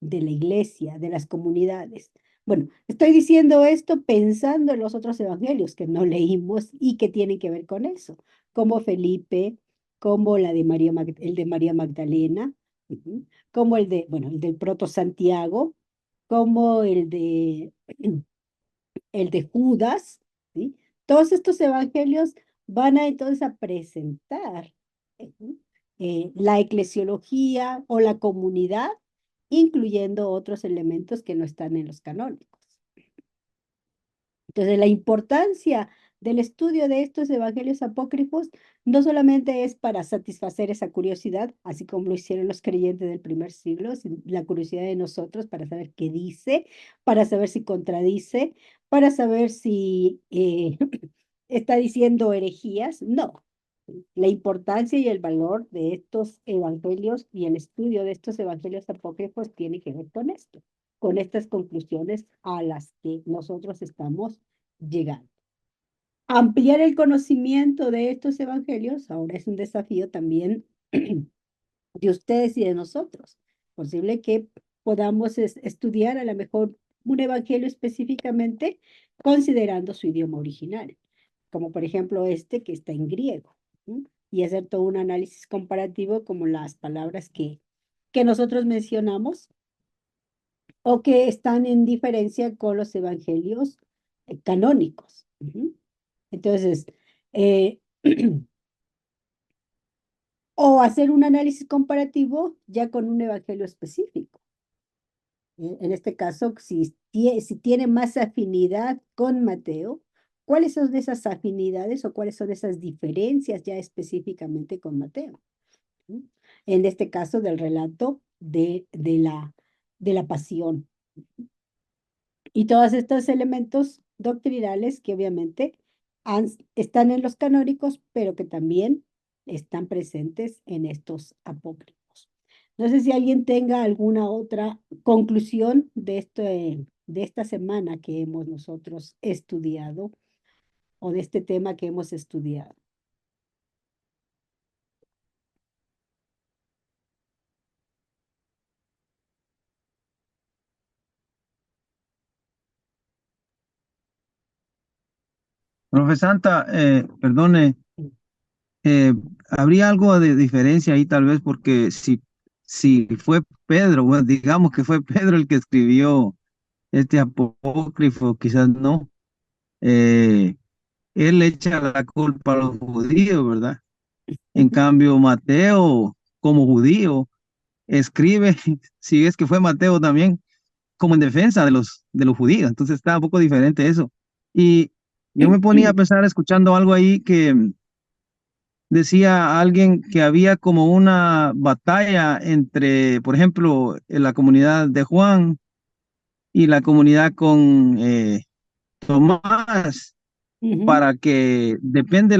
de la iglesia, de las comunidades. Bueno, estoy diciendo esto pensando en los otros evangelios que no leímos y que tienen que ver con eso, como Felipe, como el de María Magdalena, como el del proto Santiago, como el de Judas, ¿sí? Todos estos evangelios van a entonces a presentar la eclesiología o la comunidad, incluyendo otros elementos que no están en los canónicos. Entonces, la importancia del estudio de estos evangelios apócrifos no solamente es para satisfacer esa curiosidad, así como lo hicieron los creyentes del primer siglo, la curiosidad de nosotros para saber qué dice, para saber si contradice, para saber si está diciendo herejías. No. La importancia y el valor de estos evangelios y el estudio de estos evangelios apócrifos tiene que ver con esto, con estas conclusiones a las que nosotros estamos llegando. Ampliar el conocimiento de estos evangelios ahora es un desafío también de ustedes y de nosotros. Posible que podamos estudiar a lo mejor un evangelio específicamente considerando su idioma original, como por ejemplo este que está en griego, ¿sí? Y hacer todo un análisis comparativo como las palabras que que nosotros mencionamos o que están en diferencia con los evangelios canónicos. Entonces, o hacer un análisis comparativo ya con un evangelio específico. En este caso, si tiene más afinidad con Mateo, ¿cuáles son esas afinidades o cuáles son esas diferencias ya específicamente con Mateo? En este caso, del relato de la pasión. Y todos estos elementos doctrinales que obviamente están en los canónicos, pero que también están presentes en estos apócrifos. No sé si alguien tenga alguna otra conclusión de esta semana que hemos nosotros estudiado o de este tema que hemos estudiado. Profe Santa, perdone, habría algo de diferencia ahí tal vez porque si fue Pedro, bueno, digamos que fue Pedro el que escribió este apócrifo, quizás no, él echa la culpa a los judíos, ¿verdad? En cambio, Mateo, como judío, escribe, si es que fue Mateo también, como en defensa de los judíos, entonces está un poco diferente eso. Y yo me ponía a pensar escuchando algo ahí que decía alguien que había como una batalla entre, por ejemplo, en la comunidad de Juan y la comunidad con Tomás, para que depende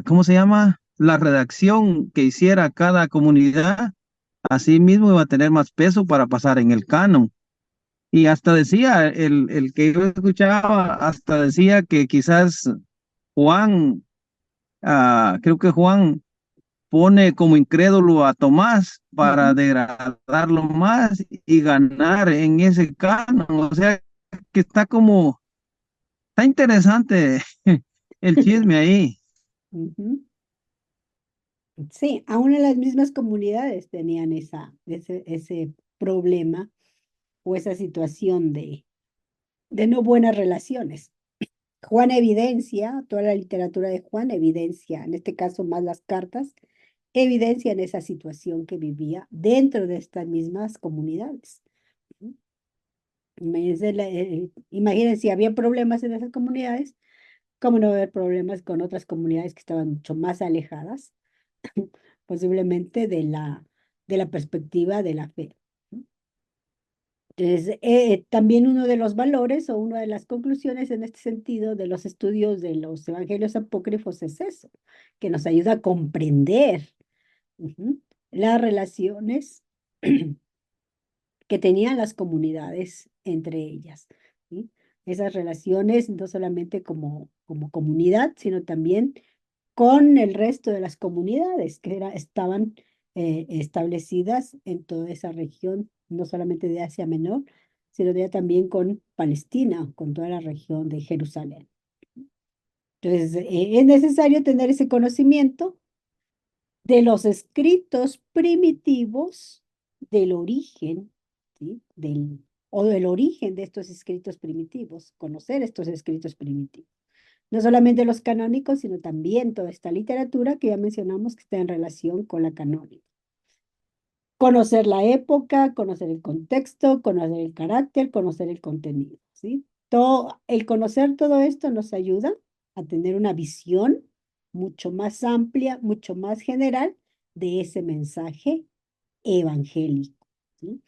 ¿cómo se llama? La redacción que hiciera cada comunidad, así mismo iba a tener más peso para pasar en el canon. Y hasta decía, el que yo escuchaba, hasta decía que quizás Juan, creo que Juan pone como incrédulo a Tomás para degradarlo más y ganar en ese canon. O sea, que está interesante el chisme ahí. Sí, aún en las mismas comunidades tenían ese problema o esa situación de no buenas relaciones. Juan evidencia, toda la literatura de Juan evidencia, en este caso más las cartas, evidencian esa situación que vivía dentro de estas mismas comunidades. Imagínense, si había problemas en esas comunidades, ¿cómo no va a haber problemas con otras comunidades que estaban mucho más alejadas, posiblemente de la perspectiva de la fe? Entonces, también uno de los valores o una de las conclusiones en este sentido de los estudios de los evangelios apócrifos es eso, que nos ayuda a comprender las relaciones que tenían las comunidades entre ellas. ¿Sí? Esas relaciones no solamente como comunidad, sino también con el resto de las comunidades que estaban establecidas en toda esa región, no solamente de Asia Menor, sino ya también con Palestina, con toda la región de Jerusalén. Entonces, es necesario tener ese conocimiento de los escritos primitivos, del origen, ¿sí? O del origen de estos escritos primitivos, conocer estos escritos primitivos. No solamente los canónicos, sino también toda esta literatura que ya mencionamos que está en relación con la canónica. Conocer la época, conocer el contexto, conocer el carácter, conocer el contenido, ¿sí? El conocer todo esto nos ayuda a tener una visión mucho más amplia, mucho más general de ese mensaje evangélico, ¿sí?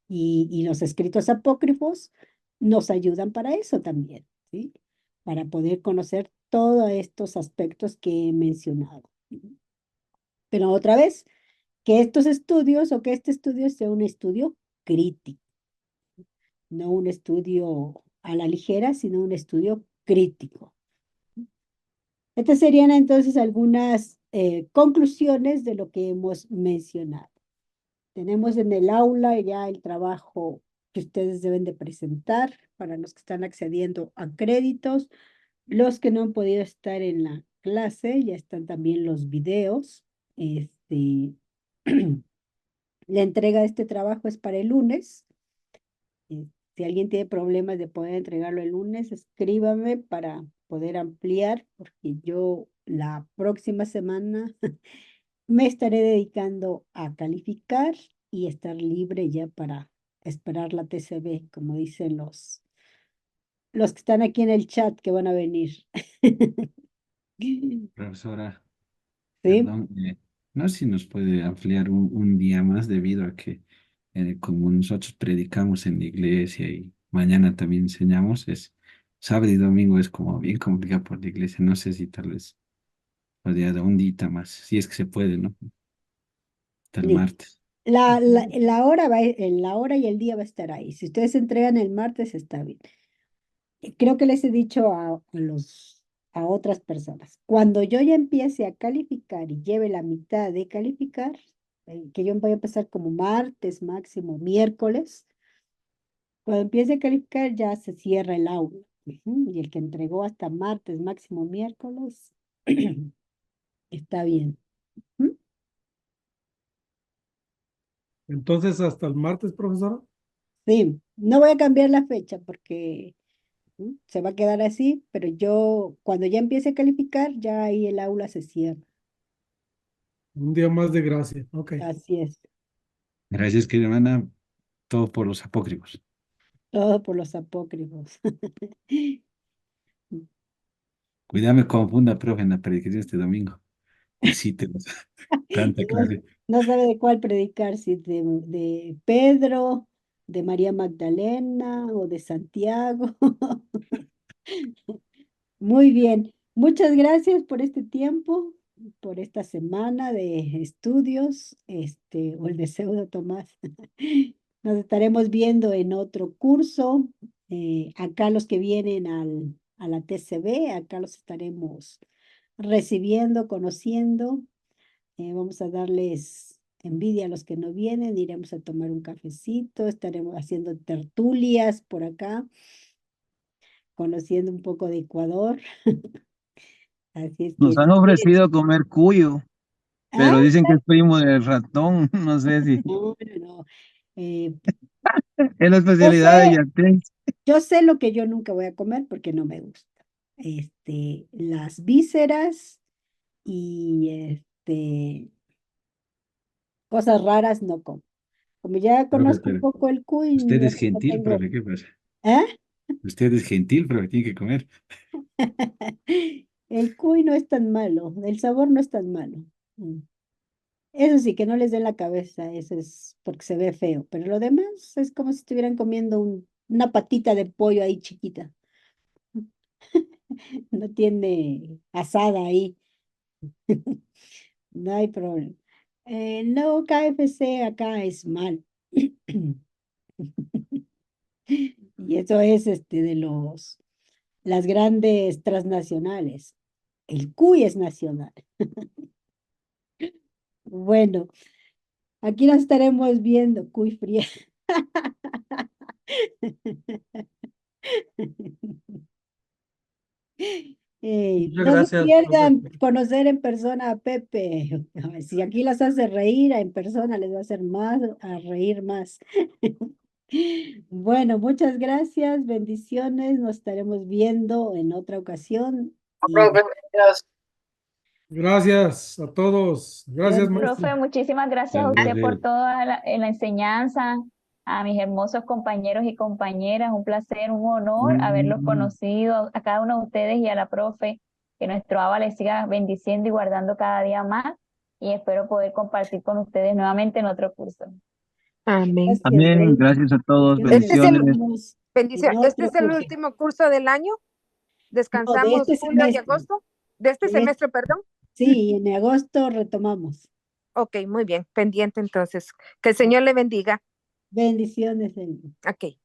Y los escritos apócrifos nos ayudan para eso también, ¿sí? Para poder conocer todos estos aspectos que he mencionado. Pero otra vez, que estos estudios o que este estudio sea un estudio crítico, no un estudio a la ligera, sino un estudio crítico. Estas serían entonces algunas conclusiones de lo que hemos mencionado. Tenemos en el aula ya el trabajo que ustedes deben de presentar para los que están accediendo a créditos. Los que no han podido estar en la clase, ya están también los videos La entrega de este trabajo es para el lunes. Si alguien tiene problemas de poder entregarlo el lunes, escríbame para poder ampliar, porque yo la próxima semana me estaré dedicando a calificar y estar libre ya para esperar la TCB, como dicen los que están aquí en el chat que van a venir. Profesora, ¿Sí? perdón, no sé si nos puede ampliar un día más debido a que como nosotros predicamos en la iglesia y mañana también enseñamos, es sábado y domingo es como bien complicado por la iglesia. No sé si tal vez podría dar un día más, si es que se puede, ¿no? Hasta el Listo. martes. La hora la hora y el día va a estar ahí. Si ustedes entregan el martes, está bien. Creo que les he dicho a otras personas, cuando yo ya empiece a calificar y lleve la mitad de calificar, que yo voy a empezar como martes, máximo miércoles, cuando empiece a calificar ya se cierra el aula. Y el que entregó hasta martes, máximo miércoles, está bien. Ujú. Entonces, hasta el martes, profesora. Sí, no voy a cambiar la fecha porque se va a quedar así, pero yo cuando ya empiece a calificar, ya ahí el aula se cierra. Un día más de gracia. Ok. Así es, Gracias, querida hermana, todo por los apócrifos. todo por los apócrifos. Cuidado, me confunda, profe, en la predicación este domingo. Y sí, tanta No, clase. no sabe de cuál predicar, si de Pedro, de María Magdalena o de Santiago. Muy bien, muchas gracias por este tiempo, por esta semana de estudios, o el deseo de Tomás. Nos estaremos viendo en otro curso. Acá los que vienen a la TCB, acá los estaremos recibiendo, conociendo. Vamos a darles envidia a los que no vienen, iremos a tomar un cafecito, estaremos haciendo tertulias por acá, conociendo un poco de Ecuador. Así es que Nos han si quieren. ofrecido comer cuyo, Ah, pero dicen que es primo del ratón. No sé si no, no, no. Eh, es la yo especialidad de sé, Yatel. yo sé lo que yo nunca voy a comer porque no me gusta. Las vísceras y cosas raras no como. Como ya Profe, conozco un pero poco el cuy, usted no, es no gentil, tengo. profe, ¿qué pasa? ¿Eh? Usted es gentil, profe, tiene que comer. El cuy no es tan malo, el sabor no es tan malo. Mm. Eso sí, que no les dé la cabeza, eso es porque se ve feo, pero lo demás es como si estuvieran comiendo una patita de pollo ahí chiquita. No tiene asada ahí, no hay problema. No, KFC acá es mal. Y eso es de las grandes transnacionales. El cuy es nacional. Bueno, aquí nos estaremos viendo, cuy fría. Muchas No se gracias, profe. pierdan conocer en persona a Pepe. Si aquí las hace reír, en persona les va a hacer más, a reír más. Bueno, muchas gracias, bendiciones. Nos estaremos viendo en otra ocasión. Y Gracias a todos. Gracias, maestro. Profe, muchísimas gracias a Chao, usted por profe. toda la enseñanza, a mis hermosos compañeros y compañeras. Un placer, un honor haberlos conocido, a cada uno de ustedes y a la profe. Que nuestro Abba les siga bendiciendo y guardando cada día más. Y espero poder compartir con ustedes nuevamente en otro curso. Amén. gracias, También Brenda. gracias a todos, Este es el, bendiciones. En este otro es el curso. último curso del año. No, de Descansamos este julio y semestre. agosto. De este De semestre, perdón. Sí, en agosto retomamos. Ok, muy bien. Pendiente entonces. Que el Señor le bendiga. Bendiciones. Ok.